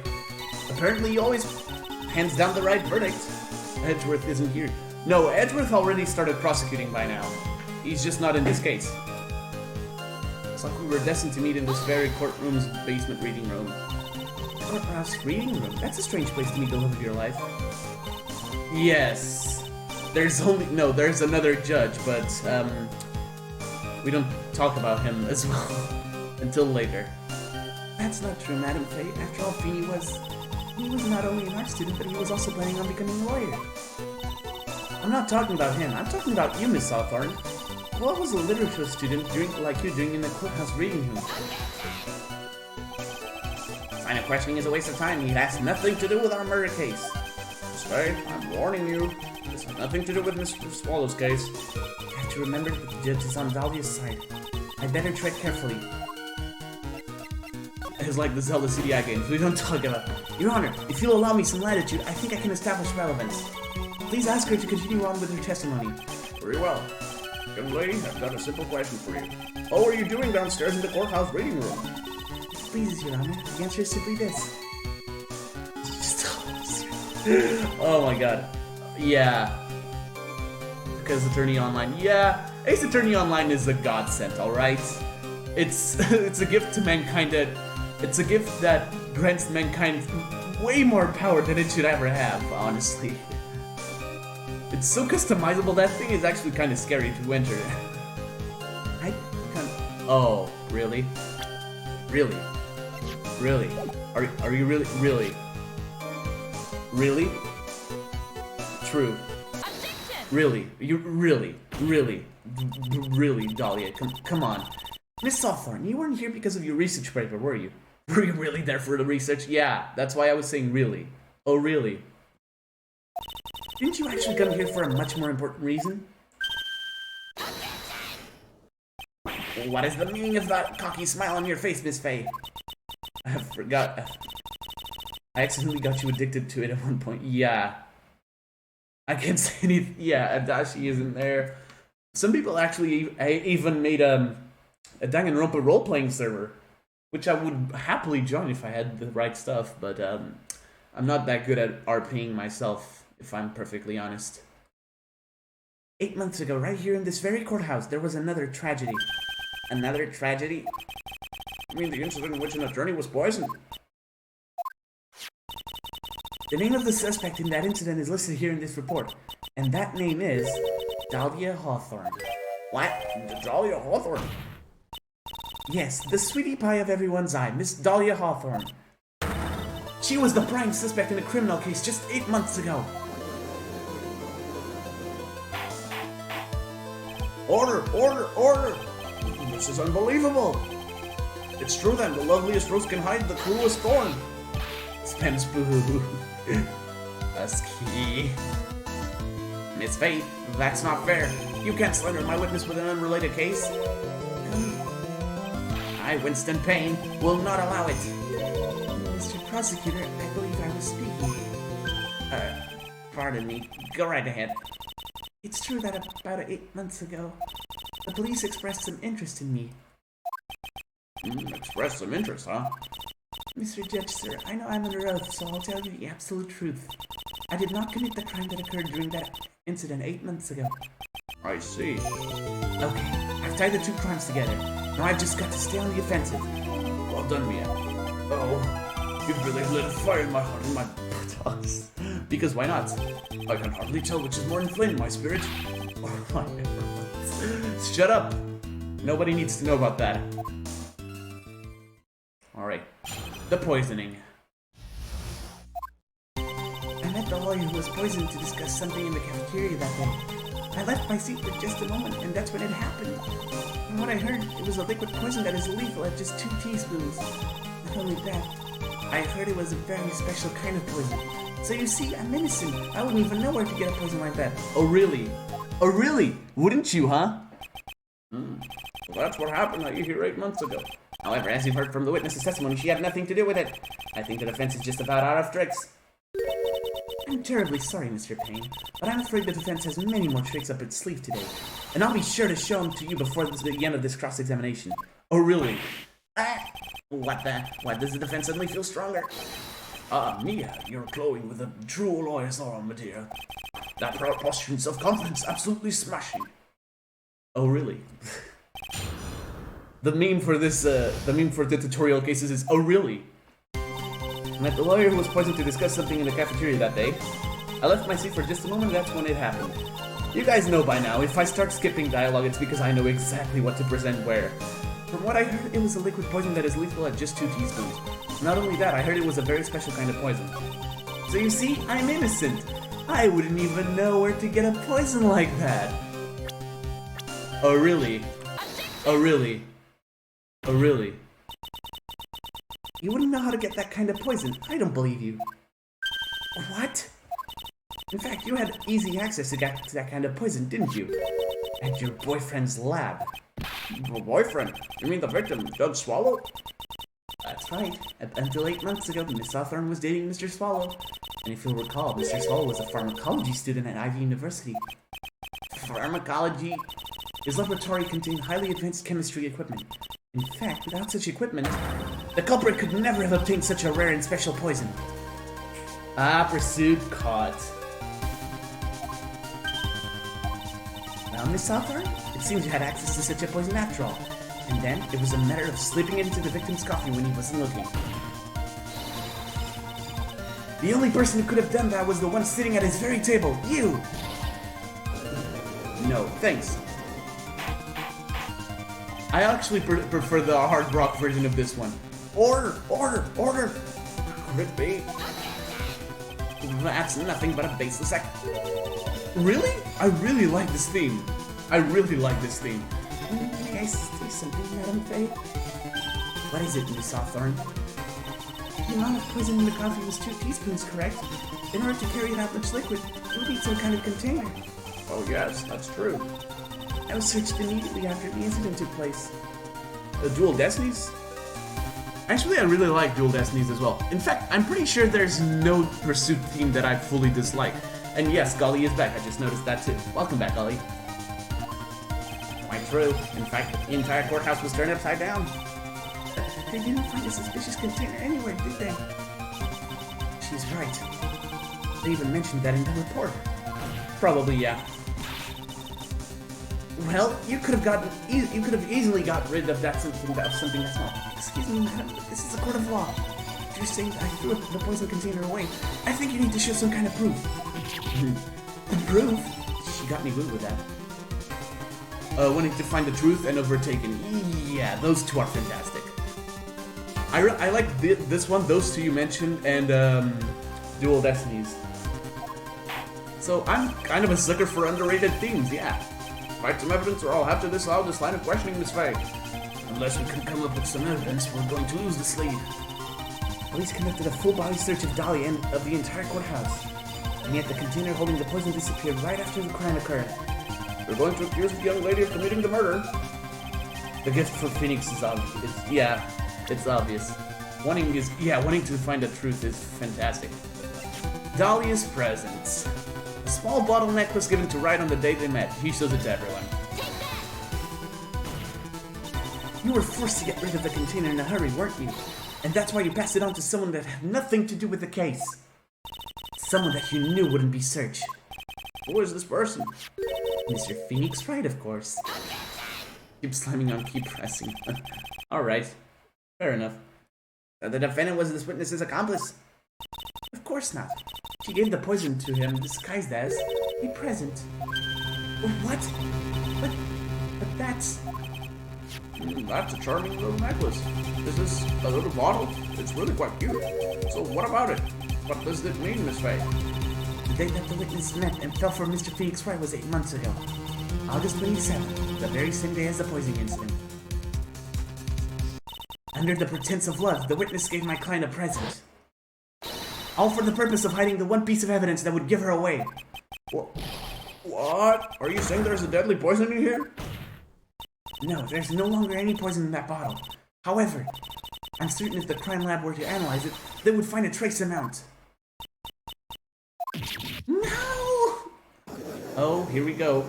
Apparently he always hands down the right verdict. Edgeworth isn't here. No, Edgeworth already started prosecuting by now. He's just not in this case. It's like we were destined to meet in this very courtroom's basement reading room. Courthouse reading room? That's a strange place to meet the love of your life. Yes. There's another judge, but, we don't talk about him as well until later. That's not true, Madam Fate. After all, Feeny was not only an art student, but he was also planning on becoming a lawyer. I'm not talking about him. I'm talking about you, Miss Southorn. What was a literature student like you doing in the courthouse reading room? Line of questioning is a waste of time. It has nothing to do with our murder case. Say, I'm warning you. This has nothing to do with Mr. Swallow's case. I have to remember that the judge is on Dahlia's side. I better tread carefully. It's like the Zelda CDI games. We don't talk about it. Your Honor, if you'll allow me some latitude, I think I can establish relevance. Please ask her to continue on with her testimony. Very well. Young lady, I've got a simple question for you. What were you doing downstairs in the courthouse reading room? Please, Your Honor, the answer is simply this. Oh my god. Yeah. Because Attorney Online. Yeah. Ace Attorney Online is a godsend, alright? It's a gift to mankind it's a gift that grants mankind way more power than it should ever have, honestly. It's so customizable, that thing is actually kind of scary to enter. Oh, really? Really? Really? Are you really? Really? Really? True. Really? You really? Really, Dahlia? Come on. Miss Southorn, you weren't here because of your research paper, were you? Were you really there for the research? Yeah, that's why I was saying really. Oh, really? Didn't you actually come here for a much more important reason? What is the meaning of that cocky smile on your face, Miss Faye? I forgot. I accidentally got you addicted to it at one point. Yeah. I can't say anything. Yeah, Adachi isn't there. Some people actually even made a Danganronpa role-playing server, which I would happily join if I had the right stuff, but I'm not that good at RPing myself, if I'm perfectly honest. 8 months ago, right here in this very courthouse, there was another tragedy. Another tragedy? You mean the incident in which an attorney was poisoned? The name of the suspect in that incident is listed here in this report, and that name is Dahlia Hawthorne. What? Dahlia Hawthorne? Yes, the sweetie pie of everyone's eye, Miss Dahlia Hawthorne. She was the prime suspect in a criminal case just 8 months ago. Order! Order! Order! This is unbelievable! It's true then, the loveliest rose can hide the cruelest thorn. Spence boo. Husky. Miss Faith, that's not fair. You can't slander my witness with an unrelated case. I, Winston Payne, will not allow it. Mr. Prosecutor, I believe I was speaking. Pardon me. Go right ahead. It's true that about 8 months ago, the police expressed some interest in me. Expressed some interest, huh? Mr. Judge, sir, I know I'm under oath, so I'll tell you the absolute truth. I did not commit the crime that occurred during that incident 8 months ago. I see. Okay, I've tied the two crimes together. Now I've just got to stay on the offensive. Well done, Mia. Oh, you've really lit a fire in my heart and my buttocks. Because why not? I can hardly tell which is more inflamed, my spirit. Shut up! Nobody needs to know about that. Alright. The poisoning. I met the lawyer who was poisoned to discuss something in the cafeteria that day. I left my seat for just a moment, and that's when it happened. From what I heard, it was a liquid poison that is lethal at just 2 teaspoons. Not only that, I heard it was a very special kind of poison. So you see, I'm innocent. I wouldn't even know where to get a poison like that. Oh really? Oh really? Wouldn't you, huh? Well, that's what happened here 8 months ago. However, as you've heard from the witness's testimony, she had nothing to do with it. I think the defense is just about out of tricks. I'm terribly sorry, Mr. Payne, but I'm afraid the defense has many more tricks up its sleeve today. And I'll be sure to show them to you before the end of this cross-examination. Oh really? What the? Why does the defense suddenly feel stronger? Mia, you're glowing with a true lawyer's aura, my dear. That proud posture and self-confidence, absolutely smashing. Oh really? The meme for the tutorial cases is, oh really? I met the lawyer who was poisoned to discuss something in the cafeteria that day. I left my seat for just a moment, and that's when it happened. You guys know by now, if I start skipping dialogue, it's because I know exactly what to present where. From what I heard, it was a liquid poison that is lethal at just 2 teaspoons. Not only that, I heard it was a very special kind of poison. So you see, I'm innocent. I wouldn't even know where to get a poison like that. Oh really? Oh really? Oh really? You wouldn't know how to get that kind of poison. I don't believe you. What? In fact, you had easy access to that kind of poison, didn't you? At your boyfriend's lab. Your boyfriend? You mean the victim, Doug Swallow? That's right. Until 8 months ago, Miss Hawthorne was dating Mr. Swallow. And if you'll recall, Mr. Swallow was a pharmacology student at Ivy University. Pharmacology? His laboratory contained highly advanced chemistry equipment. In fact, without such equipment, the culprit could never have obtained such a rare and special poison. Pursuit caught. Well, Miss Hawthorne, it seems you had access to such a poison after all. And then, it was a matter of slipping it into the victim's coffee when he wasn't looking. The only person who could have done that was the one sitting at his very table, you! No, thanks. I actually prefer the hard rock version of this one. Order! Order! Order! Could be. That's nothing but a baseless act. Really? I really like this theme. I really like this theme. May I say something, Madam Faye? What is it, Miss Hawthorne? The amount of poison in the coffee was 2 teaspoons, correct? In order to carry that much liquid, you would need some kind of container. Oh yes, that's true. I was searched immediately after the incident took place. Dual Destinies? Actually, I really like Dual Destinies as well. In fact, I'm pretty sure there's no Pursuit theme that I fully dislike. And yes, Golly is back. I just noticed that too. Welcome back, Golly. Quite true. In fact, the entire courthouse was turned upside down. They didn't find a suspicious container anywhere, did they? She's right. They even mentioned that in the report. Probably, yeah. Well, you could have easily got rid of that something that's small. Excuse me, madam, this is a court of law. You're saying I threw the poison container away. I think you need to show some kind of proof. Proof? She got me good with that. Wanting to find the truth and overtaken. Yeah, those two are fantastic. I like this one, those two you mentioned, and Dual Destinies. So I'm kind of a sucker for underrated themes, yeah. Find some evidence or I'll have to disallow this line of questioning, Miss Faye. Unless we can come up with some evidence, we're going to lose this lead. Police conducted a full-body search of Dolly and of the entire courthouse. And yet the container holding the poison disappeared right after the crime occurred. They're going to accuse the young lady of committing the murder. The gift for Phoenix is obvious. It's obvious. Wanting to find the truth is fantastic. Dahlia's present. A small bottle necklace given to Wright on the day they met. He shows it to everyone. You were forced to get rid of the container in a hurry, weren't you? And that's why you passed it on to someone that had nothing to do with the case. Someone that you knew wouldn't be searched. Who is this person? Mr. Phoenix Wright, of course. Keep slamming on, keep pressing. Alright. Fair enough. The defendant was this witness's accomplice? Of course not. She gave the poison to him, disguised as a present. What? But that's... That's a charming little necklace. Is this a little bottle? It's really quite cute. So what about it? What does it mean, Miss Faye? The date that the witness met and fell for Mr. Phoenix Wright was 8 months ago. August 27th, the very same day as the poisoning incident. Under the pretense of love, the witness gave my client a present. All for the purpose of hiding the one piece of evidence that would give her away. What? Are you saying there's a deadly poison in here? No, there's no longer any poison in that bottle. However, I'm certain if the crime lab were to analyze it, they would find a trace amount. No! Oh, here we go.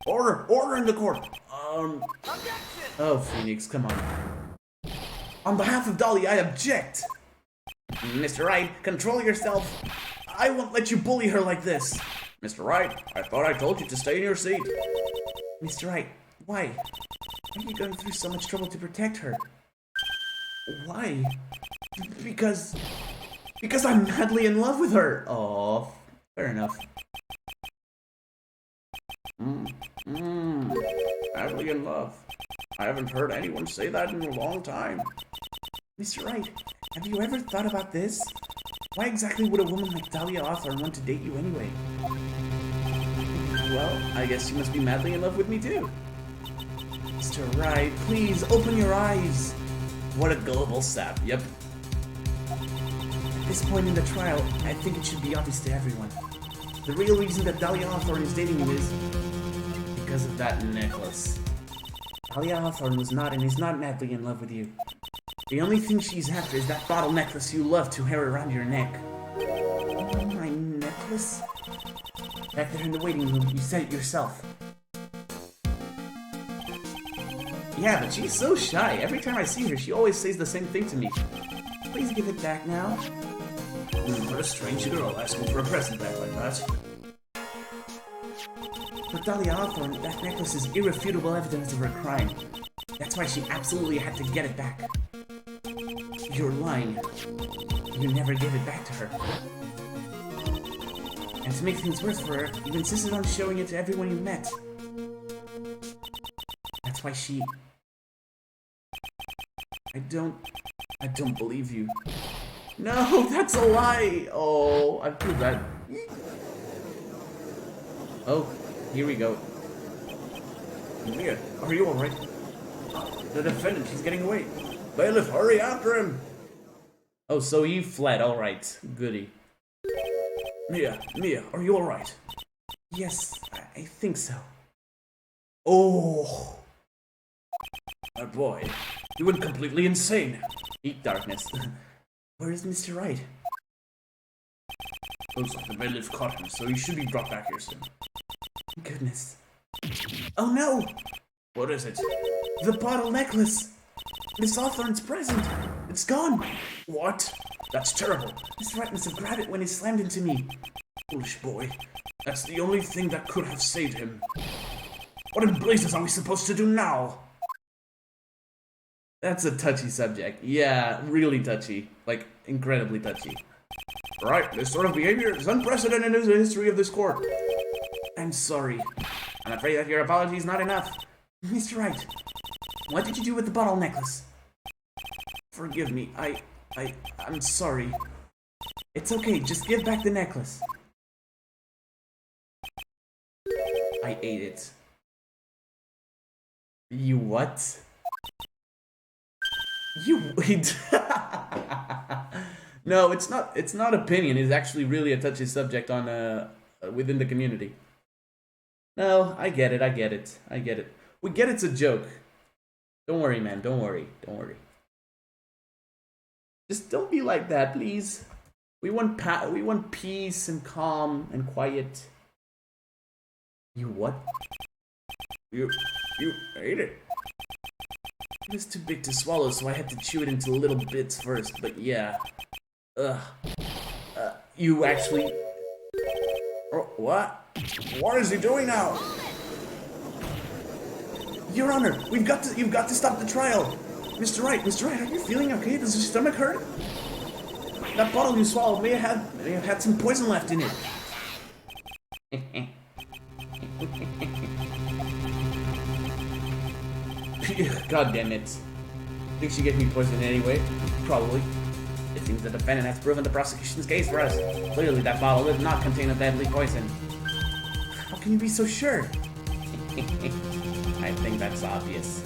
Order in the court. Oh, Phoenix, come on. On behalf of Dolly, I object! Mr. Wright, control yourself. I won't let you bully her like this. Mr. Wright, I thought I told you to stay in your seat. Mr. Wright, why? Why are you going through so much trouble to protect her? Why? Because I'm madly in love with her. Oh, fair enough. Madly in love. I haven't heard anyone say that in a long time. Mr. Wright, have you ever thought about this? Why exactly would a woman like Dahlia Hawthorne want to date you anyway? Well, I guess you must be madly in love with me too. Mr. Wright, please open your eyes. What a gullible sap, yep. At this point in the trial, I think it should be obvious to everyone. The real reason that Dahlia Hawthorne is dating you is because of that necklace. Dahlia Hawthorne was not and is not madly in love with you. The only thing she's after is that bottle necklace you love to wear around your neck. My necklace? Back there in the waiting room, you said it yourself. Yeah, but she's so shy. Every time I see her, she always says the same thing to me. Please give it back now. What a strange girl asking for a present back like that. For Dahlia Hawthorne, that necklace is irrefutable evidence of her crime. That's why she absolutely had to get it back. You're lying. You never gave it back to her. And to make things worse for her, you insisted on showing it to everyone you met. That's why she... I don't believe you. No, that's a lie! Oh, I feel bad. Oh, here we go. Mia, are you alright? The defendant, he's getting away. Bailiff, hurry after him! Oh, so he fled, alright. Goody. Mia, are you alright? Yes, I think so. Oh! That boy, he went completely insane. Eat darkness. Where is Mr. Wright? Looks like the bailiff caught him, so he should be brought back here soon. Goodness. Oh no! What is it? The bottle necklace! Miss Hawthorne's present! It's gone! What? That's terrible. Mr. Wright must have grabbed it when he slammed into me. Foolish boy. That's the only thing that could have saved him. What in blazes are we supposed to do now? That's a touchy subject. Yeah, really touchy. Like, incredibly touchy. Right, this sort of behavior is unprecedented in the history of this court. I'm sorry. I'm afraid that your apology is not enough. Mr. Wright, what did you do with the bottle necklace? Forgive me, I'm sorry. It's okay, just give back the necklace. I ate it. You what? You wait. No, it's not opinion. It's actually really a touchy subject on within the community. No, I get it. We get it's a joke. Don't worry, man. Don't worry. Just don't be like that, please. We want peace and calm and quiet. You what? You ate it. It was too big to swallow, so I had to chew it into little bits first, but yeah. You actually... Oh, what? What is he doing now? Your Honor, you've got to stop the trial. Mr. Wright, are you feeling okay? Does your stomach hurt? That bottle you swallowed may have had some poison left in it. God damn it. Think she gave me poison anyway? Probably. It seems the defendant has proven the prosecution's case for us. Clearly that bottle did not contain a deadly poison. How can you be so sure? I think that's obvious.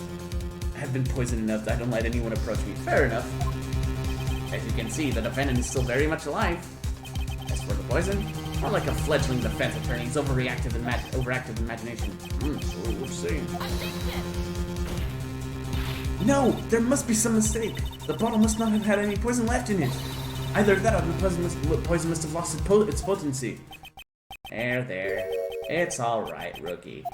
I've been poisoned enough that I don't let anyone approach me. Fair enough. As you can see, the defendant is still very much alive. As for the poison, more like a fledgling defense attorney's overactive imagination. So we'll see. No, there must be some mistake. The bottle must not have had any poison left in it. Either that or the poison must have lost its potency. There. It's alright, rookie.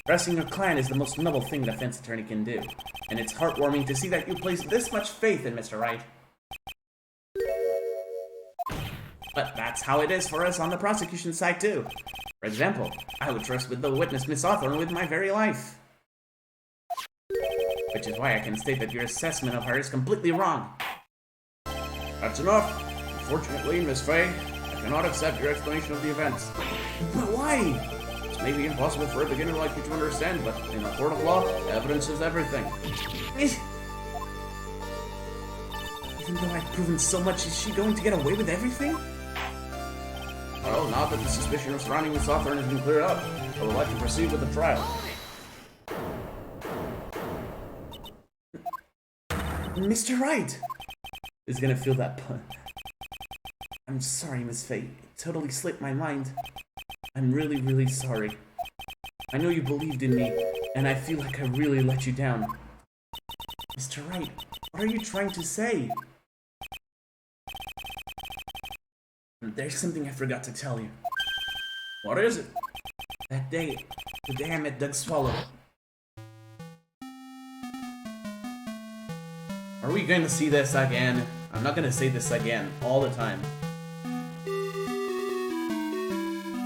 Pressing your client is the most noble thing a defense attorney can do. And it's heartwarming to see that you place this much faith in Mr. Wright. But that's how it is for us on the prosecution side too. For example, I would trust with the witness Miss Hawthorne with my very life. Which is why I can state that your assessment of her is completely wrong. That's enough. Unfortunately, Miss Fay, I cannot accept your explanation of the events. But why? It may be impossible for a beginner like you to understand, but in a court of law, evidence is everything. Even though I've proven so much, is she going to get away with everything? Well, now that the suspicion surrounding Miss Hawthorne has been cleared up, I would like to proceed with the trial. Mr. Wright is gonna feel that pun. I'm sorry, Miss Fay. It totally slipped my mind. I'm really, really sorry. I know you believed in me, and I feel like I really let you down. Mr. Wright, what are you trying to say? There's something I forgot to tell you. What is it? That day, the day I met Doug Swallow. Are we going to see this again? I'm not going to say this again all the time.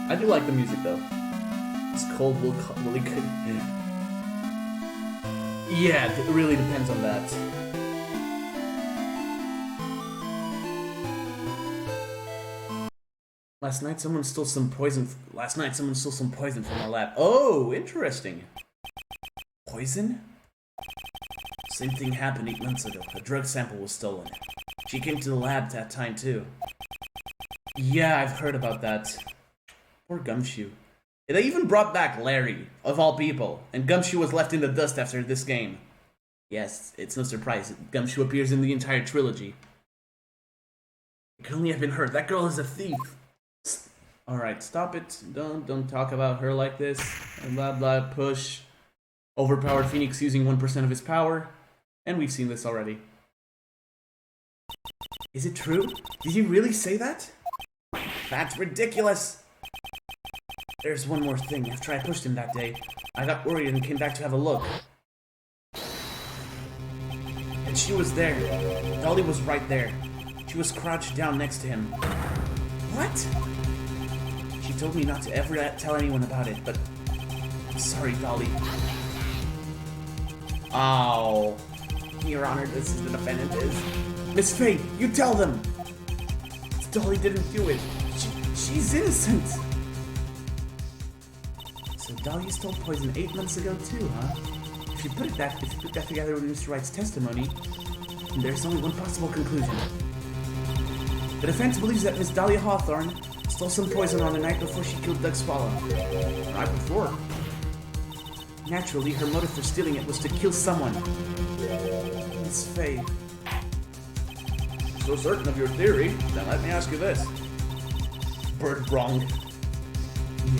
I do like the music though. It's cold, really good. Yeah, it really depends on that. Last night someone stole some poison from our lab. Oh, interesting. Poison? Same thing happened 8 months ago. A drug sample was stolen. She came to the lab that time too. Yeah, I've heard about that. Poor Gumshoe. They even brought back Larry, of all people, and Gumshoe was left in the dust after this game. Yes, it's no surprise. Gumshoe appears in the entire trilogy. It could only have been her. That girl is a thief. Alright, stop it. Don't talk about her like this. Blah blah, push. Overpowered Phoenix using 1% of his power. And we've seen this already. Is it true? Did he really say that? That's ridiculous! There's one more thing. After I pushed him that day, I got worried and came back to have a look. And she was there. Dolly was right there. She was crouched down next to him. What? She told me not to ever tell anyone about it, but... I'm sorry, Dolly. Oh. Your Honor, this is the defendant is... Miss Faye, you tell them! Dolly didn't do it. She's innocent! So Dolly stole poison 8 months ago too, huh? If you put that together with Mr. Wright's testimony, there's only one possible conclusion. The defense believes that Miss Dahlia Hawthorne stole some poison on the night before she killed Doug Swallow. The night before? Naturally, her motive for stealing it was to kill someone. Miss Faye. So certain of your theory, then let me ask you this. Bird wrong.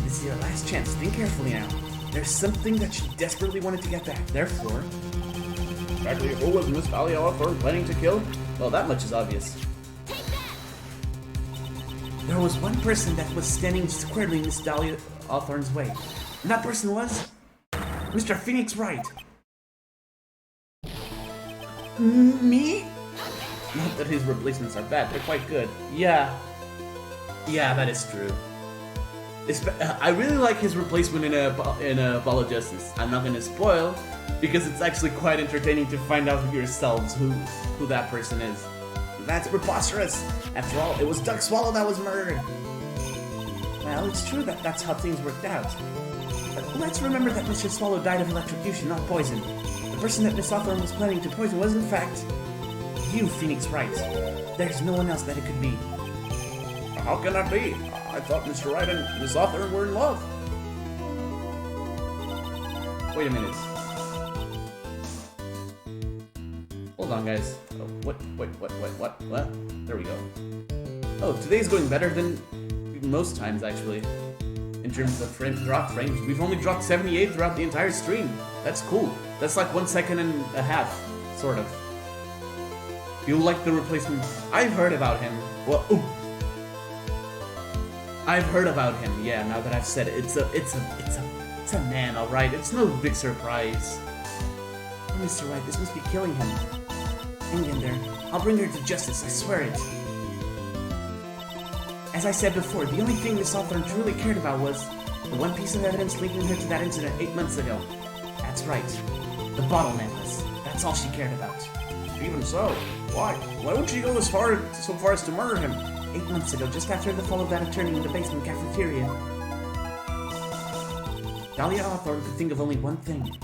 This is your last chance. Think carefully now. There's something that she desperately wanted to get back. Therefore, Exactly who was Miss Dahlia Hawthorne planning to kill? Well, that much is obvious. there was one person that was standing squarely in Miss Dahlia Hawthorne's way. And that person was Mr. Phoenix Wright. Me? Not that his replacements are bad, they're quite good. Yeah, that is true. I really like his replacement in Ball of Justice. I'm not gonna spoil, because it's actually quite entertaining to find out yourselves who that person is. That's preposterous. After all, it was Doug Swallow that was murdered. Well, it's true that that's how things worked out. But let's remember that Mr. Swallow died of electrocution, not poison. The person that Miss Hawthorne was planning to poison was, in fact, you, Phoenix Wright. There's no one else that it could be. How can that be? I thought Mr. Wright and Miss Hawthorne were in love. Wait a minute. Hold on, guys. Oh, what? There we go. Oh, today's going better than most times, actually. In terms of drop frames. We've only dropped 78 throughout the entire stream. That's cool. That's like 1 second and a half, sort of. You like the replacement? I've heard about him. Well, ooh. I've heard about him. Yeah, now that I've said it, it's a man, all right. It's no big surprise. Oh, Mr. Wright, this must be killing him. Hang in there. I'll bring her to justice. I swear it. As I said before, the only thing Miss Hawthorne truly cared about was the one piece of evidence linking her to that incident 8 months ago. That's right. The bottle necklace. That's all she cared about. Even so, why? Why would she go so far as to murder him? 8 months ago, just after the fall of that attorney in the basement cafeteria. Dahlia Hawthorne could think of only one thing.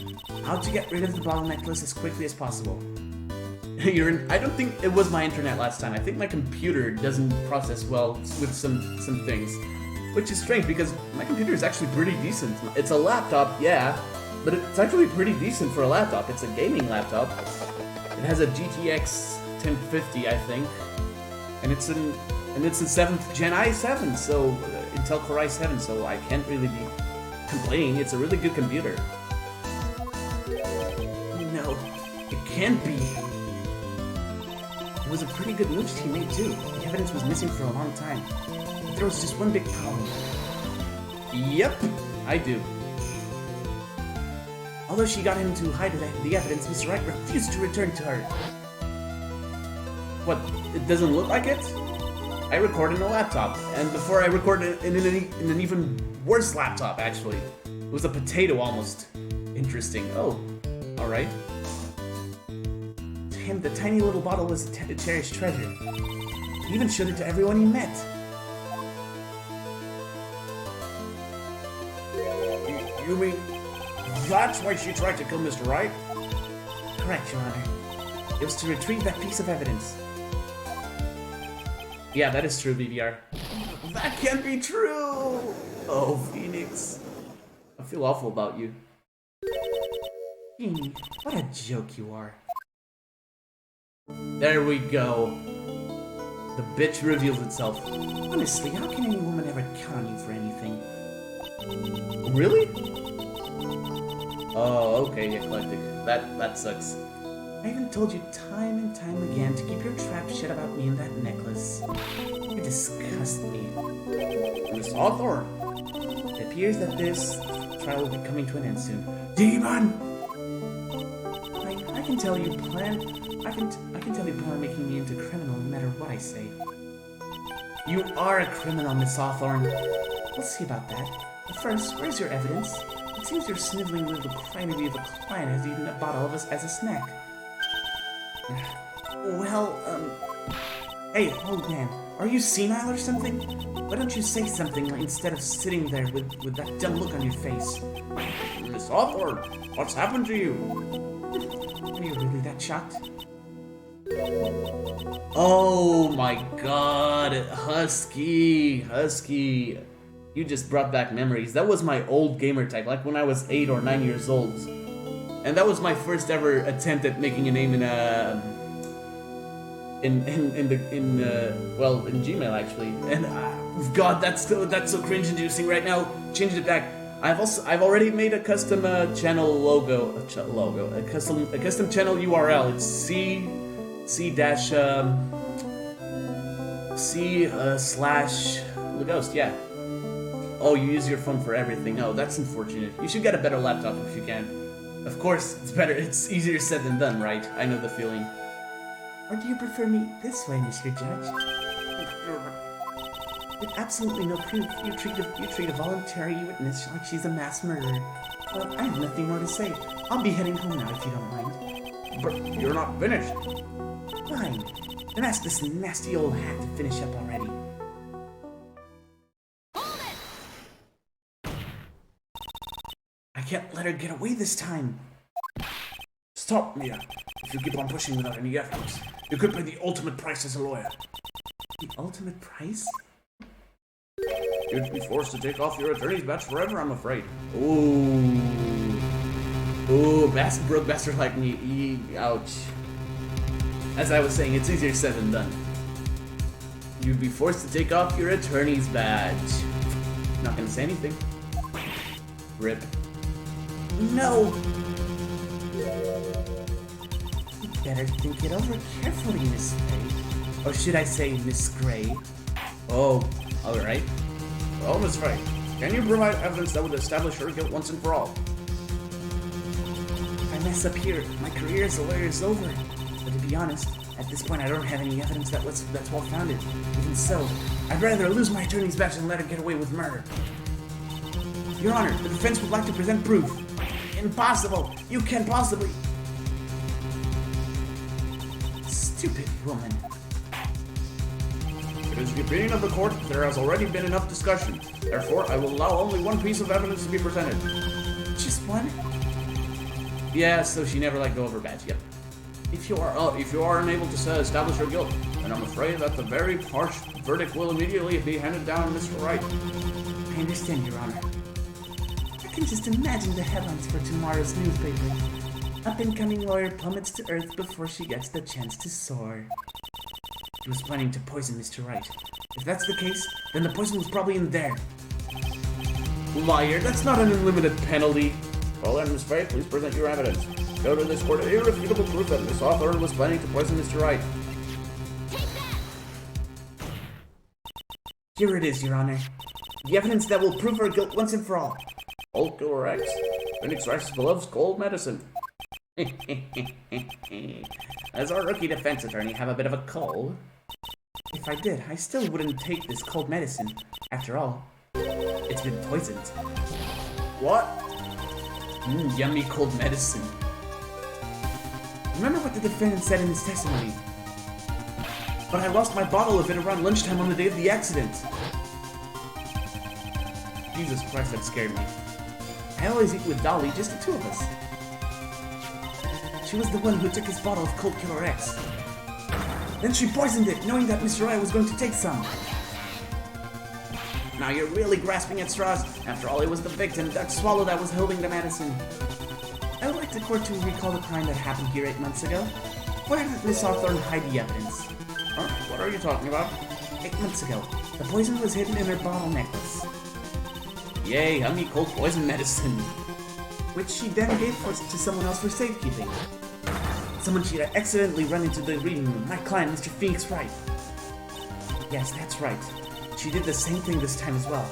How to get rid of the bottle necklace as quickly as possible. I don't think it was my internet last time. I think my computer doesn't process well with some things. Which is strange because my computer is actually pretty decent. It's a laptop, yeah, but it's actually pretty decent for a laptop. It's a gaming laptop. It has a GTX 1050, I think. And it's a 7th Gen i7, so Intel Core i7, so I can't really be complaining. It's a really good computer. No, it can't be. It was a pretty good move she made too. The evidence was missing for a long time. But there was just one big problem. Yep, I do. Although she got him to hide the evidence, Mr. Wright refused to return to her. What, it doesn't look like it? I record in a laptop, and before I recorded in an even worse laptop, actually. It was a potato almost. Interesting. Oh, alright. To him, the tiny little bottle was a cherished treasure. He even showed it to everyone he met. You mean that's why she tried to kill Mr. Wright? Correct, Your Honor. It was to retrieve that piece of evidence. Yeah, that is true, BBR. That can't be true! Oh, Phoenix. I feel awful about you. What a joke you are. There we go. The bitch reveals itself. Honestly, how can any woman ever count on you for anything? Really? Oh, okay, eclectic. That sucks. I even told you time and time again to keep your trap shut about me and that necklace. You disgust me. Miss Hawthorne. It appears that this trial will be coming to an end soon. Demon! I can tell you plan on making me into a criminal no matter what I say. You are a criminal, Miss Hawthorne. We'll see about that. But first, where's your evidence? It seems your sniveling little crybaby of a client has eaten a bottle of us as a snack. Well, hey, old man, are you senile or something? Why don't you say something instead of sitting there with that dumb look on your face? Miss Hawthorne, what's happened to you? Are you really that shocked? Oh my god, Husky. You just brought back memories. That was my old gamer type, like when I was 8 or 9 years old. And that was my first ever attempt at making a name in Gmail actually. And God, that's so cringe-inducing right now. Changed it back. I've already made a custom channel logo, a custom channel URL. It's C slash the ghost, yeah. Oh, you use your phone for everything. Oh, that's unfortunate. You should get a better laptop if you can. Of course, it's better. It's easier said than done, right? I know the feeling. Or do you prefer me this way, Mr. Judge? With absolutely no proof, you treat a voluntary witness like she's a mass murderer. Well, I have nothing more to say. I'll be heading home now if you don't mind. But you're not finished. Fine. Then ask this nasty old hat to finish up already. I can't let her get away this time. Stop, Mia. If you keep on pushing without any efforts, you could pay the ultimate price as a lawyer. The ultimate price? You'd be forced to take off your attorney's badge forever, I'm afraid. Ooh, broke bastard like me. Ouch. As I was saying, it's easier said than done. You'd be forced to take off your attorney's badge. Not gonna say anything. Rip. No! You better think it over carefully, Miss Gray. Or should I say, Miss Gray? Oh, alright. Well, Miss Wright, can you provide evidence that would establish her guilt once and for all? If I mess up here, my career as a lawyer is over. But to be honest, at this point I don't have any evidence that's well-founded. Even so, I'd rather lose my attorney's badge than let her get away with murder. Your Honor, the defense would like to present proof. Impossible! You can't possibly... Stupid woman. It is the opinion of the court that there has already been enough discussion. Therefore, I will allow only one piece of evidence to be presented. Just one? Yeah, so she never let go of her badge, yep. If you are unable to establish her guilt, then I'm afraid that the very harsh verdict will immediately be handed down on Mr. Wright. I understand, Your Honor. I can just imagine the headlines for tomorrow's newspaper. Up-and-coming lawyer plummets to earth before she gets the chance to soar. She was planning to poison Mr. Wright. If that's the case, then the poison was probably in there. Liar, that's not an unlimited penalty. Well then, Miss Faye, please present your evidence. Go to this court irrefutable proof that Miss Hawthorne was planning to poison Mr. Wright. Here it is, Your Honor. The evidence that will prove her guilt once and for all. Cold Killer X. Phoenix Wright loves cold medicine. Does our rookie defense attorney have a bit of a cold? If I did, I still wouldn't take this cold medicine. After all, it's been poisoned. What? Yummy cold medicine. Remember what the defendant said in his testimony. But I lost my bottle of it around lunchtime on the day of the accident. Jesus Christ, that scared me. I always eat with Dolly, just the two of us. She was the one who took his bottle of Cold Killer X. Then she poisoned it, knowing that Mr. Wright was going to take some. Now you're really grasping at straws. After all, it was the victim, that swallow, that was holding the medicine. I would like the court to recall the crime that happened here 8 months ago. Where did Miss Hawthorne hide the evidence? What are you talking about? 8 months ago, the poison was hidden in her bottle necklace. Yay, yummy cold poison medicine. Which she then gave to someone else for safekeeping. Someone she had accidentally run into the reading room, my client, Mr. Phoenix Wright. Yes, that's right. She did the same thing this time as well.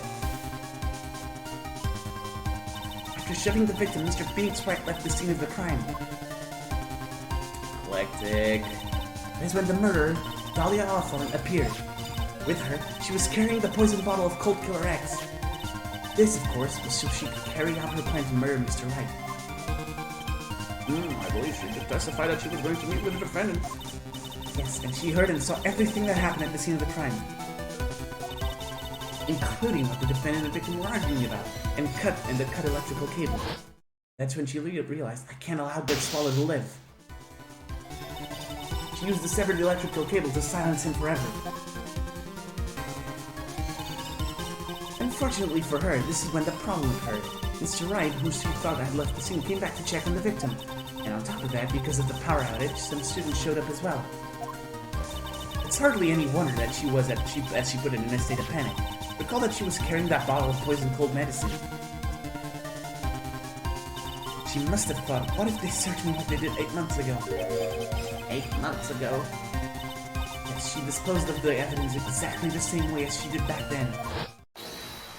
After shoving the victim, Mr. Phoenix Wright left the scene of the crime. Eclectic. That's when the murderer, Dahlia Hawthorne, appeared. With her, she was carrying the poisoned bottle of Cold Killer X. This, of course, was so she could carry out her plan to murder Mr. Wright. I believe she did testify that she was going to meet with the defendant. Yes, and she heard and saw everything that happened at the scene of the crime, including what the defendant and the victim were arguing about, and the cut electrical cable. That's when she realized, I can't allow Good Swallow to live. She used the severed electrical cable to silence him forever. Unfortunately for her, this is when the problem occurred. Mr. Wright, who she thought had left the scene, came back to check on the victim. And on top of that, because of the power outage, some students showed up as well. It's hardly any wonder that she was, as she put it, in a state of panic. Recall that she was carrying that bottle of poison cold medicine. She must have thought, what if they searched me like they did 8 months ago? 8 months ago? Yes, she disposed of the evidence exactly the same way as she did back then.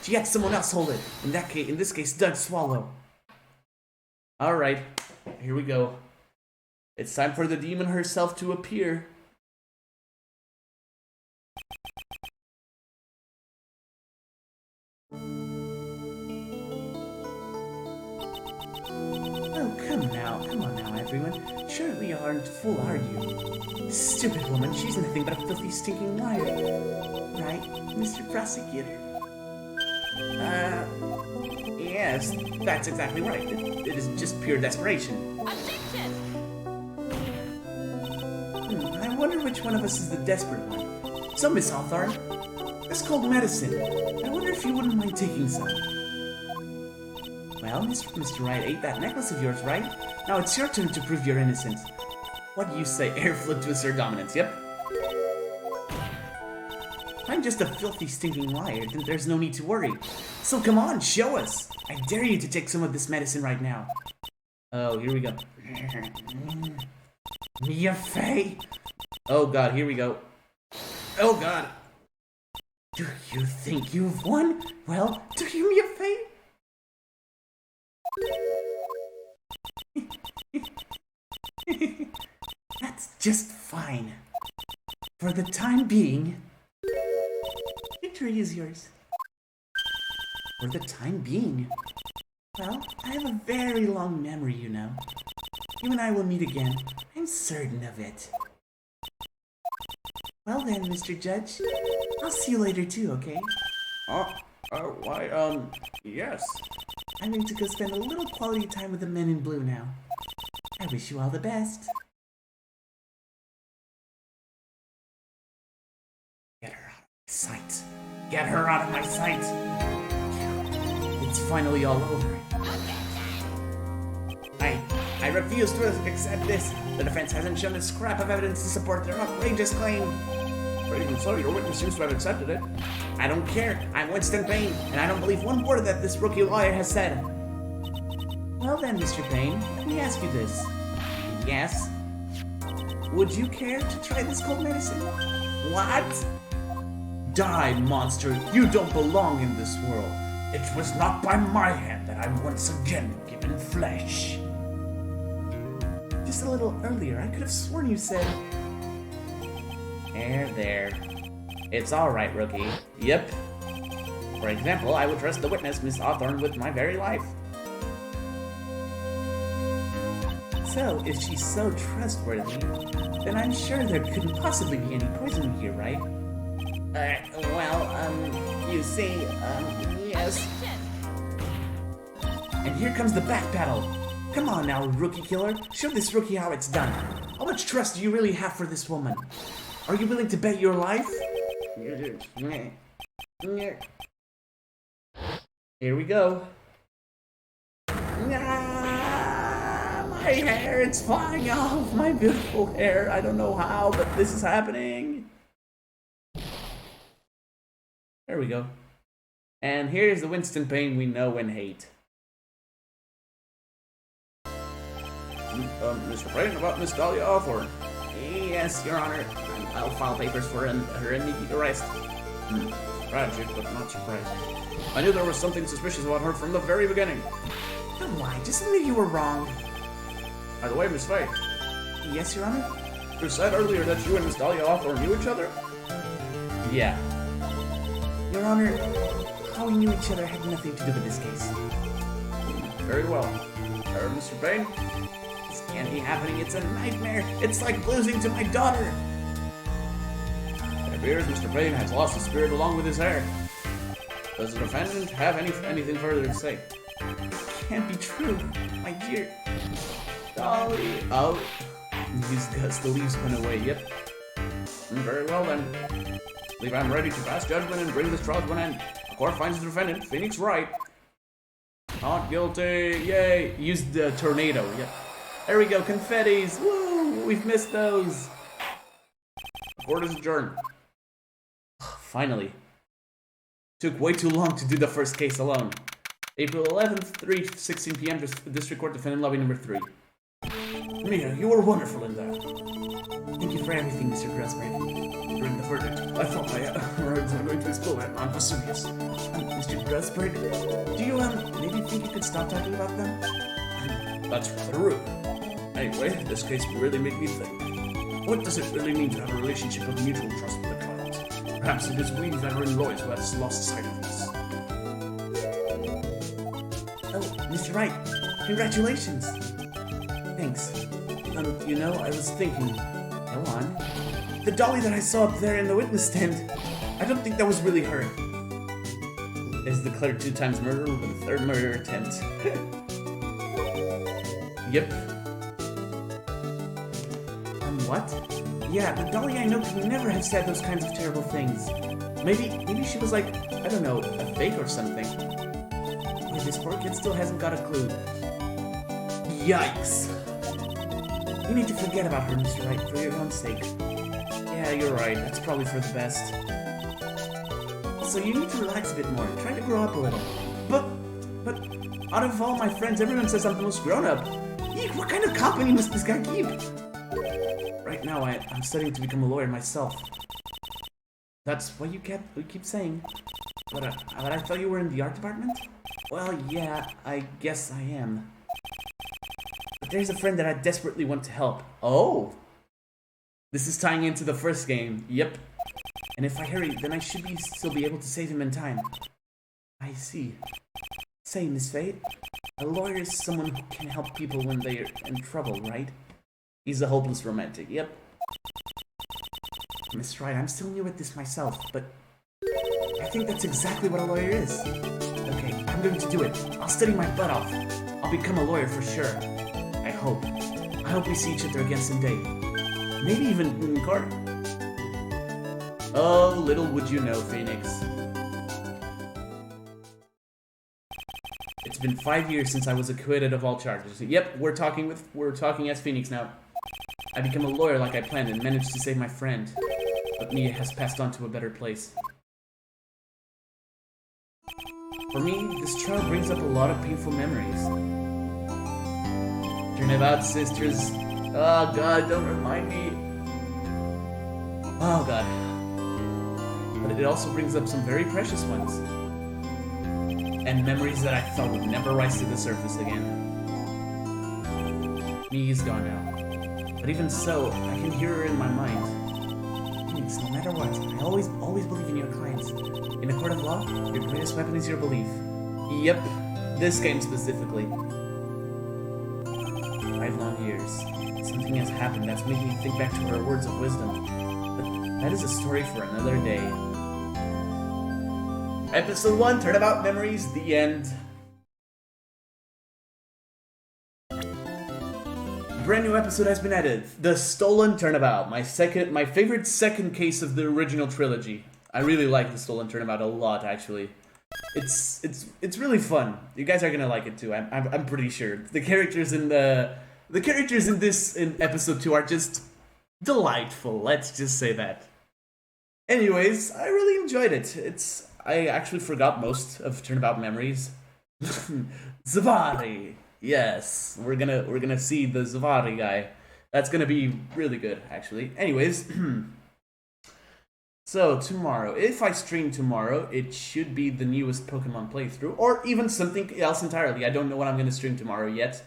She had someone else hold it. In this case, Doug Swallow. Alright, here we go. It's time for the demon herself to appear. Oh, come on now, everyone. Surely you aren't full, are you? Stupid woman, she's nothing but a filthy, stinking liar. Right, Mr. Prosecutor? Yes, that's exactly right. It is just pure desperation. Objection! I wonder which one of us is the desperate one. So, Miss Hawthorne, it's called medicine. I wonder if you wouldn't mind taking some. Well, Mr. Wright ate that necklace of yours, right? Now it's your turn to prove your innocence. What do you say? Air flip to assert dominance, yep. If I'm just a filthy, stinking liar, then there's no need to worry. So come on, show us! I dare you to take some of this medicine right now. Oh, here we go. Mia Fey! Oh god, here we go. Oh god! Do you think you've won? Well, do you, Mia Fey? That's just fine. For the time being, victory is yours. For the time being. Well, I have a very long memory, you know. You and I will meet again. I'm certain of it. Well then, Mr. Judge, I'll see you later too, okay? Yes. I'm going to go spend a little quality time with the men in blue now. I wish you all the best. Get her out of my sight. Get her out of my sight. It's finally all over. I refuse to accept this. The defense hasn't shown a scrap of evidence to support their outrageous claim. But even so, your witness seems to have accepted it. I don't care. I'm Winston Payne, and I don't believe one word that this rookie lawyer has said. Well then, Mr. Payne, let me ask you this. Yes? Would you care to try this cold medicine? What? Die, monster. You don't belong in this world. It was not by my hand that I'm once again given flesh. Just a little earlier, I could have sworn you said... There. It's alright, rookie. Yep. For example, I would trust the witness, Miss Hawthorne, with my very life. So, if she's so trustworthy, then I'm sure there couldn't possibly be any poison here, right? You see, yes. And here comes the back battle. Come on now, rookie killer. Show this rookie how it's done. How much trust do you really have for this woman? Are you willing to bet your life? Here we go. My hair, it's flying off. My beautiful hair. I don't know how, but this is happening. There we go. And here's the Winston Payne we know and hate. Mr. Payne, about Miss Dahlia Hawthorne. Yes, Your Honor. I'll file papers for her immediate arrest. Tragic, but not surprising. I knew there was something suspicious about her from the very beginning. Don't lie, just admit you were wrong. By the way, Miss Fay. Yes, Your Honor? You said earlier that you and Miss Dahlia Hawthorne knew each other? Yeah. Your Honor, how we knew each other had nothing to do with this case. Very well. Mr. Payne? It's can't be happening. It's a nightmare. It's like losing to my daughter. It appears Mr. Payne has lost his spirit along with his hair. Does the defendant have anything further to say? Can't be true. My dear Dolly. Oh, the leaves went away. Yep. Very well then. I believe I'm ready to pass judgment and bring this trial to an end. The court finds the defendant, Phoenix Wright, not guilty. Yay! Use the tornado. Yep. There we go. Confettis. Woo! We've missed those. The court is adjourned. Finally. Took way too long to do the first case alone. April 11th, 3:16 p.m. District Court, defendant lobby number 3. Mia, you were wonderful in that. Thank you for everything, Mr. Grasberry. During the verdict, I thought my words were going to explode. I'm Vesuvius. Mr. Grasberry, do you, maybe think you could stop talking about them? That's rather rude. Anyway, this case really made me think. What does it really mean to have a relationship of mutual trust with a client? Perhaps it is we veteran lawyers who have lost sight of this. Oh, Mr. Wright, congratulations. Thanks. You know, I was thinking. Go on. The dolly that I saw up there in the witness stand, I don't think that was really her. Is declared 2 times murder with a 3rd murder attempt. Yep. What? Yeah, the dolly I know could never have said those kinds of terrible things. Maybe she was like, I don't know, a fake or something. Boy, this poor kid still hasn't got a clue. Yikes. You need to forget about her, Mr. Wright, for your own sake. Yeah, you're right. That's probably for the best. Also, you need to relax a bit more. Try to grow up a little. But, out of all my friends, everyone says I'm the most grown-up. Eek, what kind of company must this guy keep? Right now, I'm studying to become a lawyer myself. That's what you keep saying. But I thought you were in the art department? Well, yeah, I guess I am. But there's a friend that I desperately want to help. Oh! This is tying into the first game. Yep. And if I hurry, then I should still be able to save him in time. I see. Say, Miss Fate, a lawyer is someone who can help people when they're in trouble, right? He's a hopeless romantic, yep. Miss Wright, I'm still new at this myself, but I think that's exactly what a lawyer is. Okay, I'm going to do it. I'll study my butt off. I'll become a lawyer for sure. I hope we see each other again someday. Maybe even in court. Oh, little would you know, Phoenix. It's been 5 years since I was acquitted of all charges. Yep, we're talking as Phoenix now. I became a lawyer like I planned and managed to save my friend. But Mia has passed on to a better place. For me, this trial brings up a lot of painful memories. Turnabout sisters. Oh god, don't remind me. Oh god. But it also brings up some very precious ones. And memories that I thought would never rise to the surface again. Mia's gone now. But even so, I can hear her in my mind. Phoenix, no matter what, I always believe in your clients. In a court of law, your greatest weapon is your belief. Yep, this game specifically. 5 long years. Something has happened that's made me think back to her words of wisdom. But that is a story for another day. Episode 1, Turnabout Memories, the end. Brand new episode has been added. The Stolen Turnabout, my favorite second case of the original trilogy. I really like the Stolen Turnabout a lot, actually. It's really fun. You guys are gonna like it too. I'm pretty sure. The characters in in episode 2 are just delightful. Let's just say that. Anyways, I really enjoyed it. I actually forgot most of Turnabout Memories. Zavari. Yes, we're gonna see the Zavari guy. That's gonna be really good, actually. Anyways, so tomorrow, if I stream tomorrow, it should be the newest Pokemon playthrough, or even something else entirely. I don't know what I'm gonna stream tomorrow yet.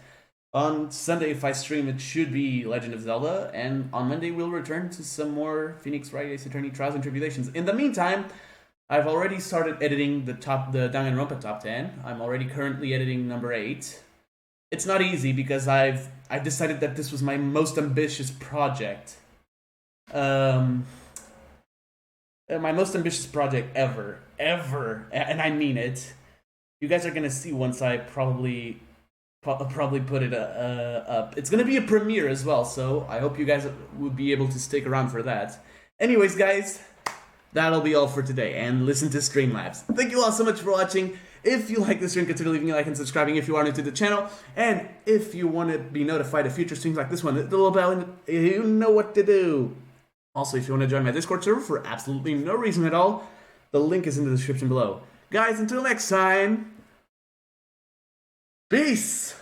On Sunday, if I stream, it should be Legend of Zelda, and on Monday we'll return to some more Phoenix Wright Ace Attorney Trials and Tribulations. In the meantime, I've already started editing the Danganronpa top 10. I'm already currently editing number 8. it's not easy because I've decided that this was my most ambitious project. My most ambitious project ever, and I mean it. You guys are gonna see once I probably put it up. It's gonna be a premiere as well, so I hope you guys will be able to stick around for that. Anyways, guys, that'll be all for today, and listen to Streamlabs. Thank you all so much for watching. If you like this stream, consider leaving a like and subscribing if you are new to the channel. And if you want to be notified of future streams like this one, hit the little bell and you know what to do. Also, if you want to join my Discord server for absolutely no reason at all, the link is in the description below. Guys, until next time, peace!